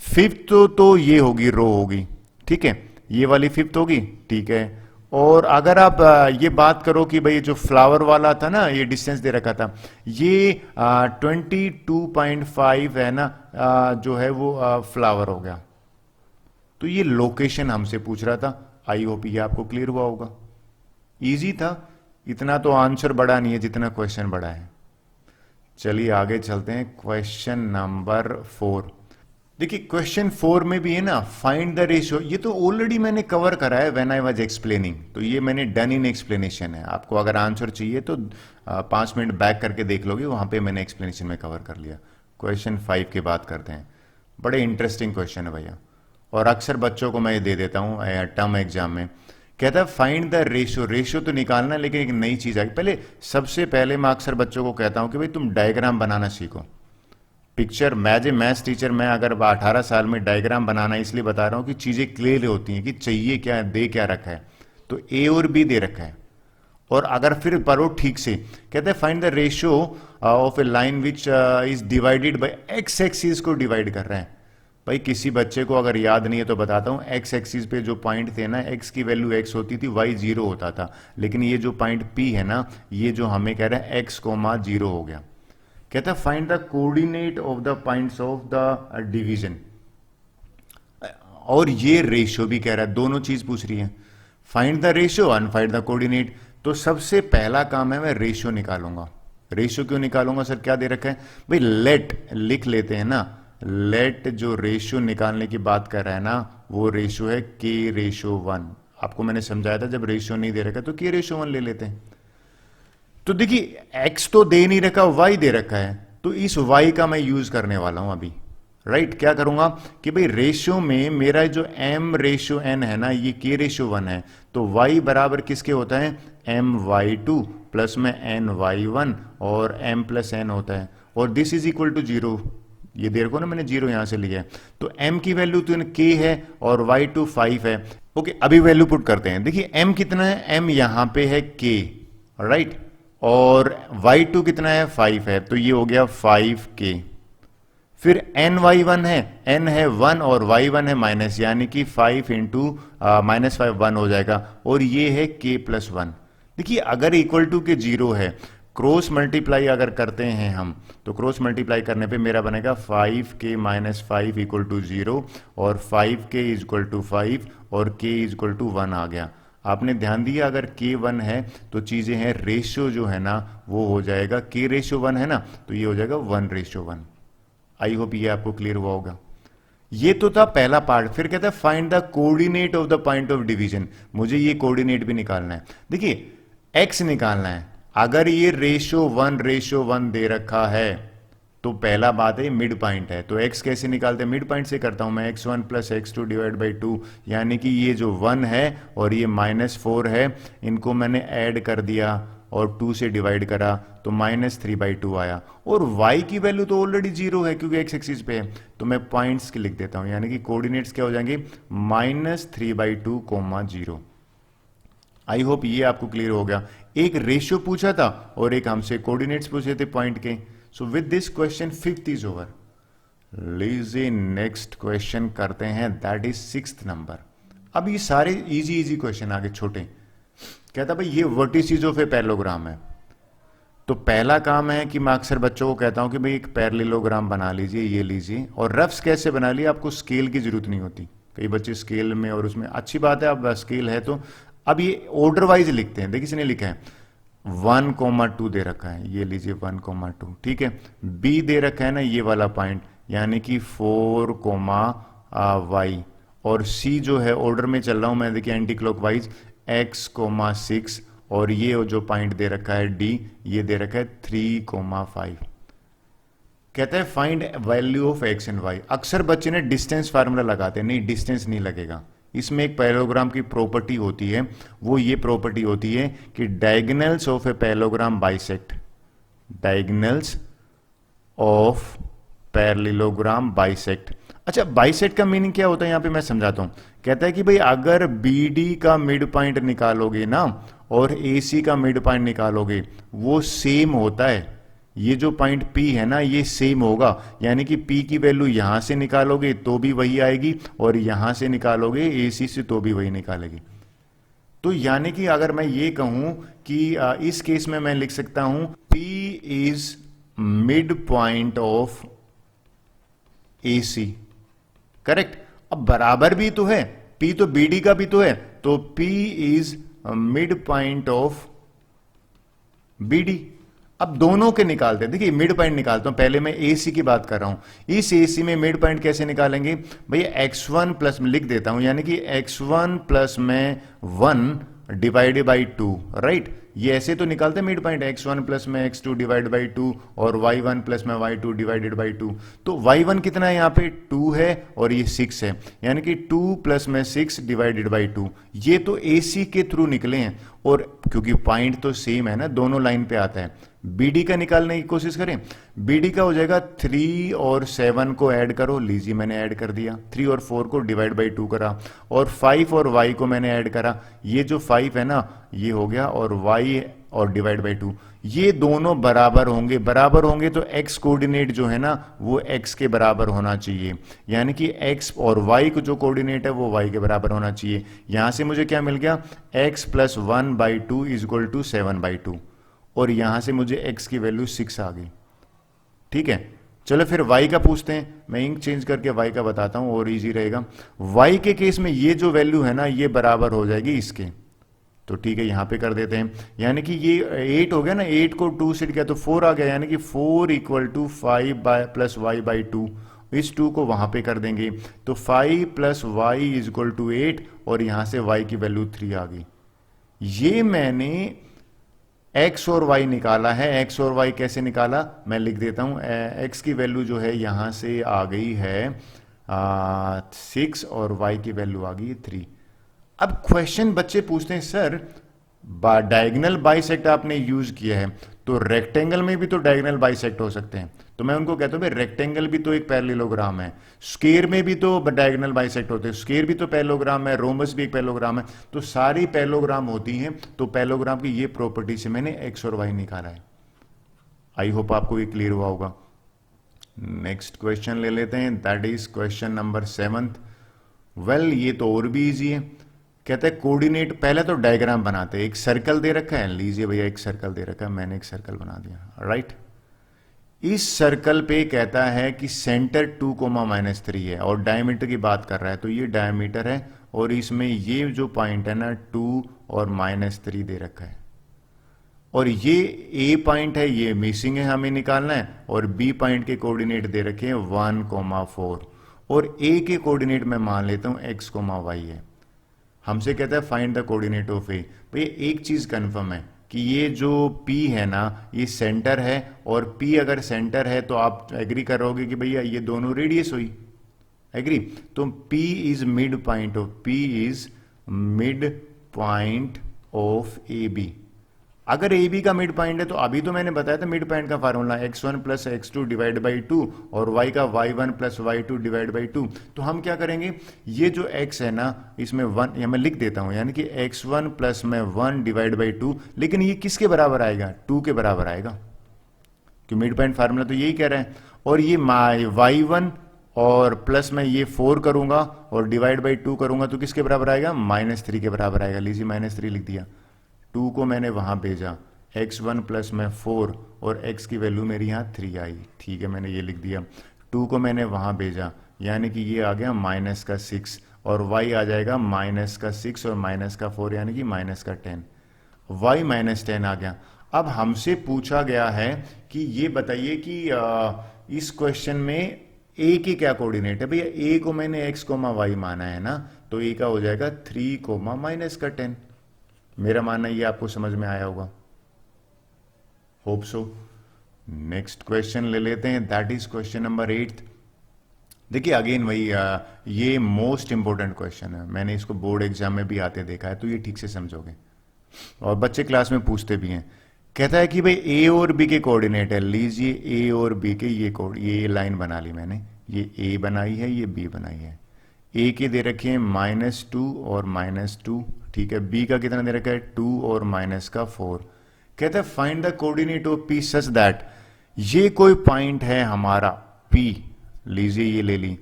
S1: फिफ्थ तो ये होगी, रो होगी, ठीक है, ये वाली फिफ्थ होगी, ठीक है। और अगर आप ये बात करो कि भाई जो फ्लावर वाला था ना, ये डिस्टेंस दे रखा था, ये 22.5 है ना, जो है वो फ्लावर हो गया। तो ये लोकेशन हमसे पूछ रहा था, आई होप ये आपको क्लियर हुआ होगा। इजी था, इतना तो आंसर बड़ा नहीं है जितना क्वेश्चन बड़ा है। चलिए आगे चलते हैं, क्वेश्चन नंबर 4। देखिए क्वेश्चन 4 में भी है ना, फाइंड द रेशियो, ये तो ऑलरेडी मैंने कवर करा है व्हेन आई वाज एक्सप्लेनिंग, तो ये मैंने डन इन एक्सप्लेनेशन है। आपको अगर आंसर चाहिए तो 5 मिनट बैक करके देख लोगे, वहां पे मैंने एक्सप्लेनेशन में कवर कर लिया। क्वेश्चन 5 की बात करते हैं, बड़े इंटरेस्टिंग क्वेश्चन है भैया, और अक्सर बच्चों को मैं ये दे देता हूँ टर्म एग्जाम में। कहता है फाइंड द रेशियो, रेशियो तो निकालना है लेकिन एक नई चीज आई। पहले सबसे पहले मैं अक्सर बच्चों को कहता हूं कि भाई तुम डायग्राम बनाना सीखो। पिक्चर, मैं जो मैथ्स टीचर, मैं अगर 18 साल में डायग्राम बनाना इसलिए बता रहा हूं कि चीजें क्लियर होती हैं कि चाहिए क्या, दे क्या रखा है। तो ए और बी दे रखा है, और अगर फिर पढ़ो ठीक से, कहते हैं find the ratio of A line which is divided by x axis को डिवाइड कर रहा है। भाई किसी बच्चे को अगर याद नहीं है तो बताता हूं, एक्स एक्सिस पे जो पॉइंट थे ना, एक्स की वैल्यू एक्स होती थी, वाई 0 होता था, लेकिन ये जो पॉइंट पी है ना, ये जो हमें कह रहा है एक्स कोमा 0 हो गया। कहता है find the coordinate of the points of the division, और ये रेशियो भी कह रहा है, दोनों चीज पूछ रही है, find the ratio and find the coordinate. तो सबसे पहला काम है मैं रेशियो निकालूंगा। रेशियो क्यों निकालूंगा सर, क्या दे रखा है भाई, लेट लिख लेते हैं ना, लेट जो रेशियो निकालने की बात कर रहा है ना, वो रेशियो है के रेशियो 1। आपको मैंने समझाया था जब रेशियो नहीं दे रखा तो के रेशियो 1 ले लेते हैं। तो देखिए x तो दे नहीं रखा, y दे रखा है, तो इस y का मैं यूज करने वाला हूं अभी। राइट, क्या करूंगा कि भाई रेशियो में मेरा जो m रेशियो n है ना, ये k रेशियो 1 है, तो y बराबर किसके होता है, my2 प्लस में ny1 और m प्लस n होता है, और दिस इज इक्वल टू 0। ये देर को ना मैंने 0 यहां से लिया है, तो m की वैल्यू तो k है और y2 5 है। ओके, अभी वैल्यू पुट करते हैं। देखिए m कितना है, m यहां पे है k, राइट, और y2 कितना है, 5 है, तो ये हो गया 5k। फिर ny1 है, n है 1 और y1 है माइनस, यानी कि 5 इंटू -5 1 हो जाएगा, और ये है k प्लस 1। देखिए अगर इक्वल टू के 0 है, क्रॉस मल्टीप्लाई अगर करते हैं हम, तो क्रॉस मल्टीप्लाई करने पे मेरा बनेगा 5k माइनस 5 इक्वल टू 0, और 5k इज इक्वल टू 5 और k इज इक्वल टू 1 आ गया। आपने ध्यान दिया अगर k 1 है तो चीजें हैं, रेशियो जो है ना वो हो जाएगा, k रेशियो 1 है ना, तो ये हो जाएगा 1 रेशियो 1। आई होप ये आपको क्लियर हुआ होगा। ये तो था पहला पार्ट। फिर कहता है find the coordinate of the point of division, मुझे ये कोऑर्डिनेट भी निकालना है। देखिए x निकालना है, अगर ये रेशियो 1 दे रखा है तो पहला बात है मिड पॉइंट है, तो x कैसे निकालते हैं, मिड पॉइंट से करता हूं मैं, x1 plus x2 divide by 2, यानी कि ये जो 1 है और ये -4 है, इनको मैंने ऐड कर दिया और 2 से डिवाइड करा तो -3/2 आया, और y की वैल्यू तो ऑलरेडी 0 है क्योंकि x एक्सिस पे है, तो मैं पॉइंट्स के लिख देता हूं, यानी कि कोऑर्डिनेट्स क्या हो जाएंगे, -3/2, 0। आई होप ये आपको क्लियर हो गया। एक रेशियो पूछा था और एक हमसे कोऑर्डिनेट्स पूछे थे पॉइंट के। So with this question 5th is over. लीजिए नेक्स्ट क्वेश्चन करते हैं, दैट इज 6th नंबर। अब ये सारे इजी इजी क्वेश्चन आगे छोटे। कहता भाई ये वर्टिसेस ऑफ ए पैरेललोग्राम है, तो पहला काम है कि मैं अक्सर बच्चों को कहता हूं कि भाई एक पैरेललोग्राम बना लीजिए, ये लीजिए, और रफ्स कैसे बना लिए, आपको स्केल की जरूरत नहीं होती। कई बच्चे स्केल में और उसमें, अच्छी बात है अब स्केल है तो। अब ये ऑर्डर वाइज लिखते हैं, देखिए इसने लिखा है 1,2 दे रखा है, ये लीजिए 1,2, ठीक है। बी दे रखा है ना ये वाला पॉइंट, यानी कि 4,y, और सी जो है ऑर्डर में चल रहा हूं मैं, देखिए एंटी क्लॉकवाइज, x,6, और ये जो पॉइंट दे रखा है डी, ये दे रखा है 3,5। कहता है find value of x and y। अक्सर बच्चे ने डिस्टेंस फार्मूला लगाते हैं, नहीं डिस्टेंस नहीं लगेगा। इसमें एक पैरेललोग्राम की प्रॉपर्टी होती है, वो ये प्रॉपर्टी होती है कि diagonals of a parallelogram bisect, diagonals of parallelogram bisect. अच्छा, बाइसेक्ट का मीनिंग क्या होता है यहां पे मैं समझाता हूं। कहता है कि भाई अगर BD का मिड पॉइंट निकालोगे ना और AC का मिड पॉइंट निकालोगे, वो सेम होता है। ये जो पॉइंट P है ना ये सेम होगा, यानी कि P की वैल्यू यहां से निकालोगे तो भी वही आएगी, और यहां से निकालोगे AC से तो भी वही निकालेगी। तो यानी कि अगर मैं ये कहूं कि इस केस में मैं लिख सकता हूं P is mid point of AC, correct. अब बराबर भी तो है, P तो BD का भी तो है, तो P is mid point of B D. अब दोनों के निकालते हैं। देखिए मिड पॉइंट निकालता हूं, पहले मैं ए सी की बात कर रहा हूं। इस ए सी में मिड पॉइंट कैसे निकालेंगे भैया, x1 प्लस में लिख देता हूं, यानी कि x1 प्लस में 1 डिवाइडेड बाई 2, राइट। ये ऐसे तो निकालते हैं मिड पॉइंट, x1 प्लस में x2 डिवाइड बाई 2 और y1 प्लस में y2 डिवाइडेड बाई 2। तो y1 कितना है यहाँ पे 2 है और ये 6 है, यानी कि 2 प्लस में 6 डिवाइडेड बाई 2। ये तो AC के थ्रू निकले हैं, और क्योंकि पॉइंट तो सेम है ना, दोनों लाइन पे आता है। BD का निकालने की कोशिश करें। BD का हो जाएगा 3 और 7 को ऐड करो, लीजिए मैंने ऐड कर दिया। 3 और 4 को डिवाइड बाई 2 करा, और 5 और y को मैंने ऐड करा। ये जो 5 है ना ये हो गया, और y और डिवाइड बाई 2, ये दोनों बराबर होंगे। बराबर होंगे तो x कोऑर्डिनेट जो है ना वो x के बराबर होना चाहिए, यानी कि x और y को जो कोऑर्डिनेट है वो y के बराबर होना चाहिए। यहां से मुझे क्या मिल गया, x plus 1/2 is equal to 7/2, और यहां से मुझे x की वैल्यू 6 आ गई। ठीक है, चलो फिर y का पूछते हैं। मैं इंक चेंज करके y का बताता हूं और इजी रहेगा। y के केस में ये जो वैल्यू है ना ये बराबर हो जाएगी इसके, तो ठीक है यहां पे कर देते हैं। यानी कि ये 8 हो गया ना, 8 को 2 से किया तो 4 आ गया, यानी कि 4 equal to 5 plus y by 2। इस 2 को वहां पे कर देंगे तो 5 plus y is equal to 8, और यहां से y की वैल्यू 3 आ गई। ये मैंने x और y निकाला है। x और y कैसे निकाला मैं लिख देता हूं। x की वैल्यू जो है यहां से आ गई है 6 और y की वैल्यू आ गई 3। अब क्वेश्चन बच्चे पूछते हैं सर डायगोनल बाइसेक्ट आपने यूज किया है, तो रेक्टेंगल में भी तो डायगोनल बाइसेक्ट हो सकते हैं। तो मैं उनको कहता हूं भाई रेक्टेंगल भी तो एक पैरेललोग्राम है, स्क्वायर में भी तो डायगोनल बाइसेक्ट होते हैं, स्क्वायर भी तो पैरेललोग्राम है, रोमबस भी एक पैरेललोग्राम है, तो सारी पैरेललोग्राम होती हैं। तो पैरेललोग्राम की ये प्रॉपर्टी से मैंने एक्स और वाई निकाला है। आई होप आपको ये क्लियर हुआ होगा। नेक्स्ट क्वेश्चन ले लेते हैं, that is question number 7th। Well ये तो और भी इजी है। कहते हैं कोऑर्डिनेट, पहले तो डायग्राम बनाते हैं। एक सर्कल दे रखा है, लीजिए भैया एक सर्कल दे रखा है, मैंने एक सर्कल बना दिया, राइट। इस सर्कल पे कहता है कि सेंटर 2, -3 है और डायमीटर की बात कर रहा है, तो ये डायमीटर है और इसमें ये जो पॉइंट है ना 2 और -3 दे रखा है, और ये ए पॉइंट है ये मिसिंग है, हमें निकालना है। और बी पॉइंट के कोऑर्डिनेट दे रखे हैं 1, 4, और ए के कोऑर्डिनेट मैं मान लेता हूं x, y है। हमसे कहता है फाइंड द कोऑर्डिनेट ऑफ ए। भैया एक चीज कंफर्म है कि ये जो P है ना ये सेंटर है, और P अगर सेंटर है तो आप एग्री करोगे कि भैया ये दोनों रेडियस हुई, एग्री। तो P is mid point of, P is mid point of A B. अगर ए बी का मिड पॉइंट है तो अभी तो मैंने बताया था मिड पॉइंट का formula x1 plus x2 divide by 2 और y का y1 plus y2 divide by 2। तो हम क्या करेंगे, ये जो x है ना इसमें 1 या मैं लिख देता हूं, यानी कि x1 प्लस में 1 डिवाइड बाई 2, लेकिन ये किसके बराबर आएगा, 2 के बराबर आएगा, क्योंकि मिड पॉइंट फार्मूला तो यही कह रहा है। और ये y1 और प्लस में ये 4 करूंगा और डिवाइड बाई 2 करूंगा तो किसके बराबर आएगा, -3 के बराबर आएगा। लीजिए -3 लिख दिया, 2 को मैंने वहां भेजा, x1 प्लस में 4 और x की वैल्यू मेरी यहाँ 3 आई, ठीक है मैंने ये लिख दिया। 2 को मैंने वहां भेजा, यानी कि ये आ गया -6, और y आ जाएगा -6 और -4 यानी कि -10, y -10 आ गया। अब हमसे पूछा गया है कि ये बताइए कि इस क्वेश्चन में a की क्या कोऑर्डिनेट है। भैया a को मैंने x, y माना है ना, तो a का हो जाएगा 3, -10। मेरा मानना ये आपको समझ में आया होगा, होप सो। नेक्स्ट क्वेश्चन ले लेते हैं, दैट इज क्वेश्चन नंबर 8। देखिए अगेन वही ये मोस्ट इंपॉर्टेंट क्वेश्चन है, मैंने इसको बोर्ड एग्जाम में भी आते देखा है, तो ये ठीक से समझोगे और बच्चे क्लास में पूछते भी हैं। कहता है कि भाई ए और बी के कोऑर्डिनेट है, लीजिए ए और बी के ये लाइन बना ली मैंने, ये ए बनाई है ये बी बनाई है। ए के दे रखे हैं -2 और -2, ठीक है। बी का कितना दे रखा है 2 और -4। कहता है find the coordinate of P such that, ये कोई पॉइंट है हमारा पी, लीजिए ये ले ली।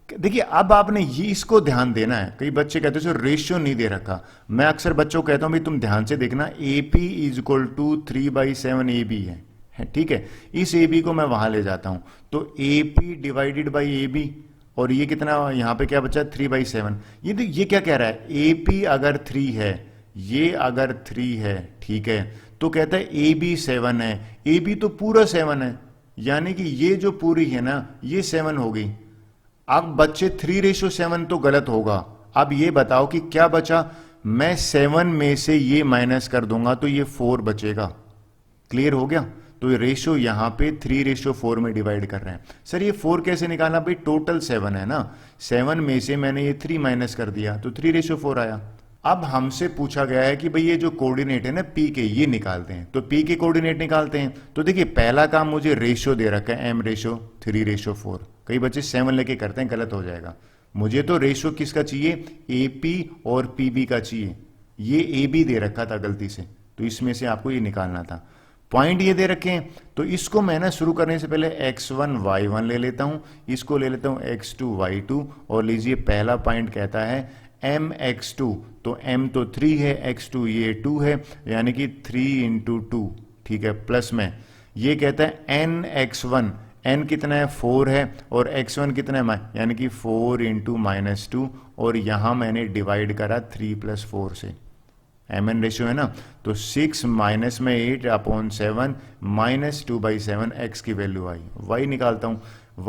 S1: देखिए अब आपने ये इसको ध्यान देना है। कई बच्चे कहते हैं रेशियो नहीं दे रखा, मैं अक्सर बच्चों को कहता हूं भाई तुम ध्यान से देखना, A P is equal to 3/7 A B है, ठीक है। इस ए बी को मैं वहां ले जाता हूं, तो A P divided by A B, और ये कितना यहां पे क्या बचा 3/7। ये क्या कह रहा है, ए पी अगर 3 है ये अगर 3 है, ठीक है, तो कहता है ए बी 7 है, ए बी तो पूरा 7 है, यानी कि ये जो पूरी है ना ये 7 हो गई। अब बच्चे 3:7 तो गलत होगा। अब ये बताओ कि क्या बचा, मैं 7 में से ये माइनस कर दूंगा तो ये 4 बचेगा। क्लियर हो गया? तो ये रेशियो यहां पे 3:4 में डिवाइड कर रहे हैं। सर ये 4 कैसे निकालना? भाई टोटल 7 है ना, 7 में से मैंने ये 3 माइनस कर दिया तो 3:4 आया। अब हमसे पूछा गया है कि भाई ये जो कोऑर्डिनेट है ना पी के, ये निकालते हैं, तो पी के कोऑर्डिनेट निकालते हैं। तो देखिए पहला काम मुझे रेशियो दे रखा है m/3:4। कई बच्चे 7 लेके करते हैं, गलत हो जाएगा। मुझे तो रेशियो किसका चाहिए, AP और PB का चाहिए। ये AB दे रखा था गलती से, तो इसमें से आपको ये निकालना था। पॉइंट ये दे रखे हैं, तो इसको मैं ना शुरू करने से पहले x1 y1 ले लेता हूं, इसको ले लेता हूं x2 y2, और लीजिए पहला पॉइंट कहता है mx2, तो m तो 3 है, x2 ये 2 है, यानी कि 3 × 2, ठीक है, प्लस में ये कहता है nx1, n कितना है 4 है, और x1 कितना है यानी कि 4 × -2, और यहां मैंने डिवाइड करा 3 + 4 से, mn रेशियो है ना, तो 6 माइनस में 8/7 -2/7 x की वैल्यू आई। y निकालता हूं,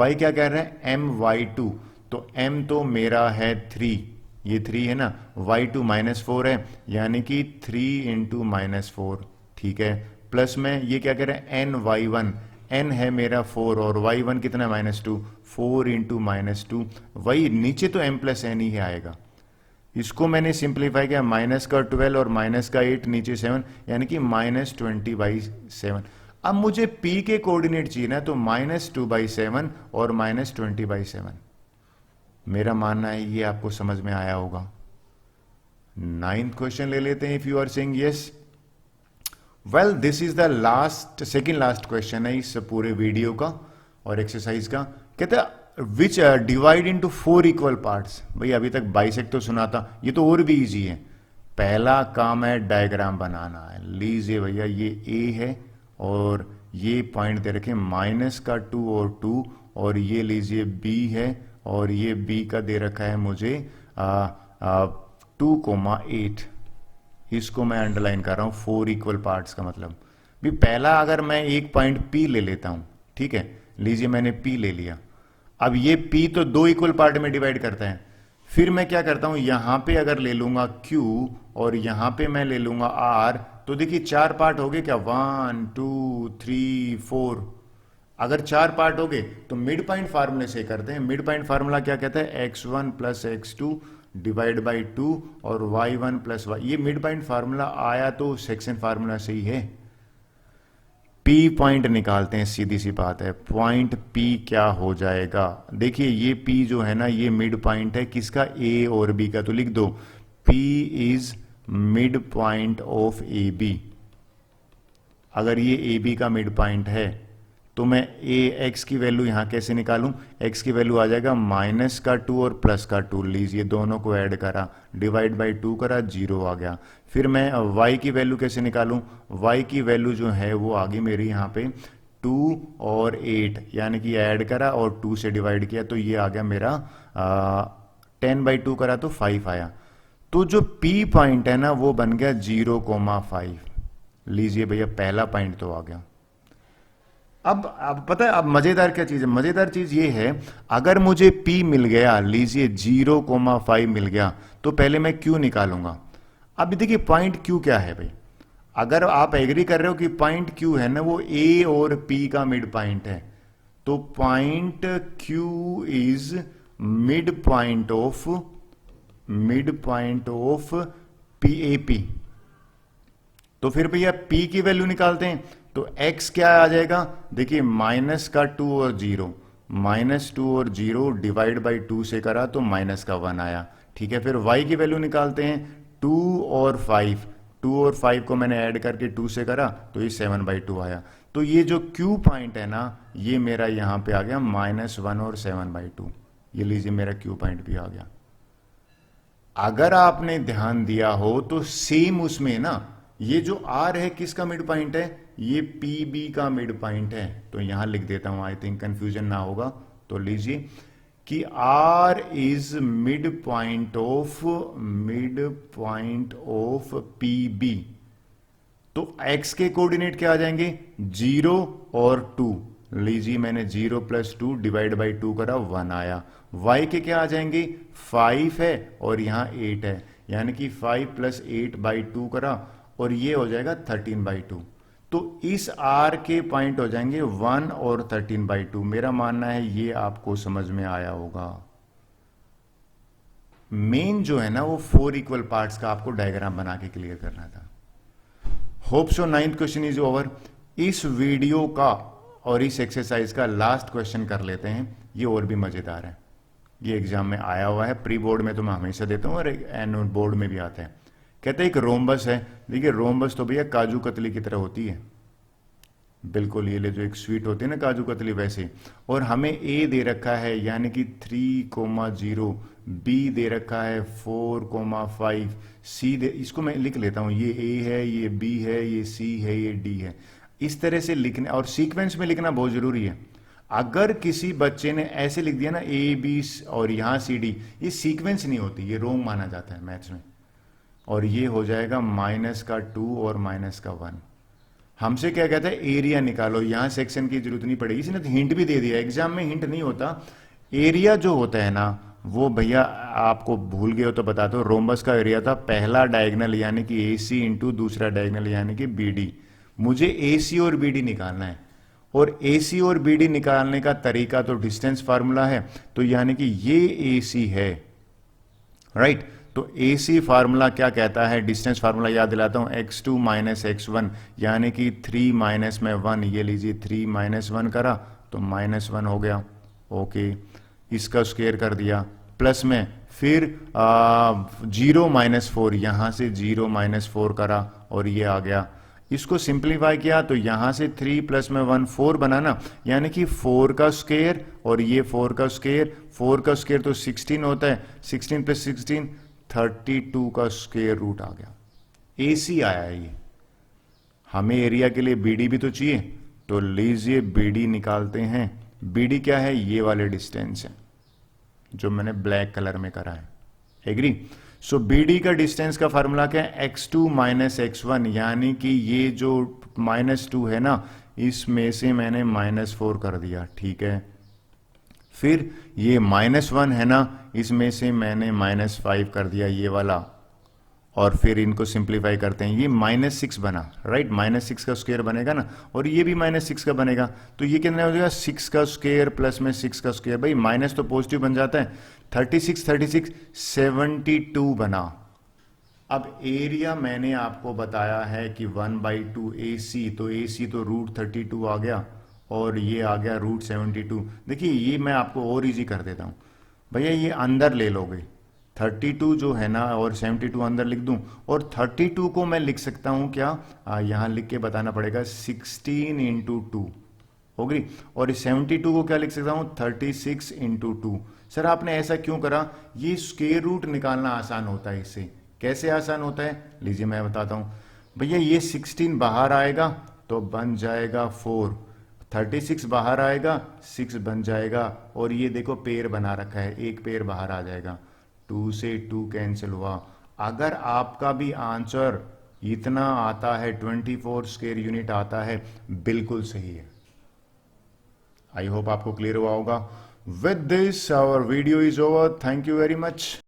S1: y क्या कह रहा है my2, तो m तो मेरा है 3, ये 3 है ना, y2 -4 है, यानी कि 3 × -4, ठीक है, प्लस में ये क्या कह रहा है ny1, n है मेरा 4 और y1 कितना है -2, 4 × -2, वही नीचे तो m + n ही आएगा। इसको मैंने सिंप्लीफाई किया, माइनस का 12 और माइनस का 8, नीचे 7, यानी कि -20/7। अब मुझे p के कोऑर्डिनेट चाहिए ना, तो -2/7 और -20/7। मेरा मानना है ये आपको समझ में आया होगा। 9th क्वेश्चन ले लेते हैं, if you are saying yes. Well this is the second last question है इस पूरे वीडियो का और एक्सरसाइज का। कहते हैं विच डिवाइड इनटू 4 इक्वल पार्ट्स। भाई अभी तक बाइसेक्ट तो सुना था, ये तो और भी इजी है। पहला काम है डायग्राम बनाना है। लीजिए भैया ये A है और ये पॉइंट दे रखे -2 और 2, और ये लीजिए B है और ये B का दे रखा है मुझे 2,8। इसको मैं अंडरलाइन कर रहा हूं 4 इक्वल पार्ट्स का मतलब। भी पहला अगर मैं एक पॉइंट P ले लेता हूं, ठीक है, लीजिए मैंने P ले लिया। अब ये P तो 2 इक्वल पार्ट में डिवाइड करता है। फिर मैं क्या करता हूं, यहां पे अगर ले लूंगा Q और यहां पे मैं ले लूंगा R, तो देखिए 4 पार्ट हो गए क्या, 1 2 3 4। अगर 4 पार्ट हो गए तो मिड पॉइंट फार्मूले से करते हैं। मिड पॉइंट फार्मूला क्या कहता है, x1 + x2 डिवाइड बाई 2 और y1 + y। ये मिड पॉइंट फार्मूला आया तो सेक्शन फार्मूला से ही है। P पॉइंट निकालते हैं, सीधी सी बात है। पॉइंट P क्या हो जाएगा, देखिए ये P जो है ना ये मिड पॉइंट है किसका, A और B का, तो लिख दो P is mid point of AB। अगर ये AB का मिड पॉइंट है तो मैं x की वैल्यू यहां कैसे निकालूं, x की वैल्यू आ जाएगा -2 और +2। लीजिए दोनों को ऐड करा, डिवाइड बाई 2 करा, 0 आ गया। फिर मैं y की वैल्यू कैसे निकालूं, y की वैल्यू जो है वो आ गई मेरी यहाँ पे 2 और 8, यानी कि ऐड करा और 2 से डिवाइड किया तो ये आ गया मेरा 10/2 करा तो 5 आया। तो जो P पॉइंट है ना वो बन गया 0,5। लीजिए भैया पहला पॉइंट तो आ गया। अब पता है अब मजेदार क्या चीज है, मजेदार चीज ये है, अगर मुझे P मिल गया, लीजिए 0,5 मिल गया, तो पहले मैं Q निकालूंगा। अब देखिए पॉइंट Q क्या है भाई, अगर आप एग्री कर रहे हो कि पॉइंट Q है ना वो A और P का मिड पॉइंट है, तो point Q is mid point of PAP। तो फिर भैया P की वैल्यू निकालते हैं, तो x क्या आ जाएगा, देखिए -2 और 0, -2 और 0 डिवाइड बाई 2 से करा तो -1 आया, ठीक है। फिर y की वैल्यू निकालते हैं, 2 और 5, 2 और 5 को मैंने ऐड करके 2 से करा तो ये 7/2 आया। तो ये जो Q पॉइंट है ना ये मेरा यहाँ पे आ गया -1 और 7/2। ये लीजिए मेरा Q पॉइंट भी आ गया। अगर आपने ध्यान दिया हो तो सेम उसमें ना ये जो R है किसका मिड पॉइंट है, ये PB का मिड पॉइंट है। तो यहां लिख देता हूं, आई थिंक कंफ्यूजन ना होगा। तो लीजिए कि R is mid point of PB, तो x के कोऑर्डिनेट क्या आ जाएंगे 0 और 2। लीजिए मैंने 0 प्लस 2 डिवाइड बाई 2 करा 1 आया। y के क्या आ जाएंगे 5 है और यहां 8 है, यानी कि 5 प्लस 8 बाई 2 करा और ये हो जाएगा 13 बाई 2। तो इस r के पॉइंट हो जाएंगे 1 और 13 बाई 2। मेरा मानना है ये आपको समझ में आया होगा। मेन जो है ना वो 4 इक्वल पार्ट्स का आपको डायग्राम बना के क्लियर करना था। Hope so 9th question is over. इस वीडियो का और इस एक्सरसाइज का लास्ट क्वेश्चन कर लेते हैं, ये और भी मजेदार है। ये एग्जाम में आया हुआ है, प्री बोर्ड में तो मैं हमेशा देता हूं और एनुअल बोर्ड में भी आता है। कहते हैं एक रोम्बस है। देखिए रोम्बस तो भैया काजू कतली की तरह होती है, बिल्कुल ये ले जो एक स्वीट होती है ना काजू कतली वैसे। और हमें ए दे रखा है यानी कि 3,0, बी दे रखा है 4,5, सी दे, इसको मैं लिख लेता हूं, ये ए है, ये बी है, ये सी है, ये डी है। इस तरह से लिखने और सीक्वेंस में लिखना बहुत जरूरी है। अगर किसी बच्चे ने ऐसे लिख दिया ना ए बी और यहां सी डी, ये सीक्वेंस नहीं होती, ये रोंग माना जाता है मैथ्स में। और ये हो जाएगा -2 और -1। हमसे क्या कहता है एरिया निकालो, यहां सेक्शन की जरूरत नहीं पड़ेगी, इसने तो हिंट भी दे दिया। एग्जाम में हिंट नहीं होता, एरिया जो होता है ना वो भैया आपको भूल गए हो तो बता दो। रोम्बस का एरिया था पहला डायगोनल यानी कि AC इंटू दूसरा डायगोनल यानी कि BD। मुझे AC और BD निकालना है और AC और BD निकालने का तरीका तो डिस्टेंस फार्मूला है, तो यानी कि ये AC है, राइट। तो AC फार्मूला क्या कहता है, डिस्टेंस फार्मूला याद दिलाता हूं, x2 माइनस x1 यानी कि 3 माइनस में 1, ये लीजिए 3 माइनस 1 करा तो -1 हो गया। ओके, इसका स्क्वायर कर दिया प्लस में, फिर 0 माइनस 4, यहां से 0 माइनस 4 करा और ये आ गया। इसको सिंप्लीफाई किया तो यहां से 3 प्लस में 1 4 बनाना, यानी कि 4 का स्क्वायर और ये 4 का स्क्वायर, 4 का स्क्वायर तो 16 होता है, 16 प्लस 16 32 का स्क्वायर रूट आ गया। AC आया है ये। हमें एरिया के लिए BD भी तो चाहिए, तो लीजिए BD निकालते हैं। BD क्या है, ये वाले डिस्टेंस है जो मैंने ब्लैक कलर में करा है, एग्री। सो BD का डिस्टेंस का फार्मूला क्या है, x2 माइनस x1, यानी कि ये जो -2 है ना इसमें से मैंने -4 कर दिया, ठीक है। फिर ये -1 है ना इसमें से मैंने -5 कर दिया, ये वाला। और फिर इनको सिंप्लीफाई करते हैं, ये -6 बना, राइट। -6 का स्क्वायर बनेगा ना और ये भी -6 का बनेगा, तो ये कितना हो जाएगा 6 का स्क्वायर प्लस में 6 का स्क्वायर। भाई माइनस तो पॉजिटिव बन जाता है, 36 72 बना। अब एरिया मैंने आपको बताया है कि 1/2 AC, तो AC तो √32 आ गया और ये आ गया √72। देखिए ये मैं आपको और इजी कर देता हूं भैया, ये अंदर ले लोगे 32 जो है ना और 72 अंदर लिख दूं, और 32 को मैं लिख सकता हूं क्या, यहां लिख के बताना पड़ेगा 16 इंटू 2 होगी, और 72 को क्या लिख सकता हूं 36 इंटू 2। सर आपने ऐसा क्यों करा, ये स्क्वायर रूट निकालना आसान होता है इससे। कैसे आसान होता है, लीजिए मैं बताता हूं भैया। ये 16 बाहर आएगा तो बन जाएगा 4, 36 बाहर आएगा 6 बन जाएगा, और ये देखो पेयर बना रखा है, एक पेयर बाहर आ जाएगा, 2 से 2 कैंसिल हुआ। अगर आपका भी आंसर इतना आता है 24 स्क्वायर यूनिट आता है, बिल्कुल सही है। आई होप आपको क्लियर हुआ होगा। With this our video is over, thank you very much.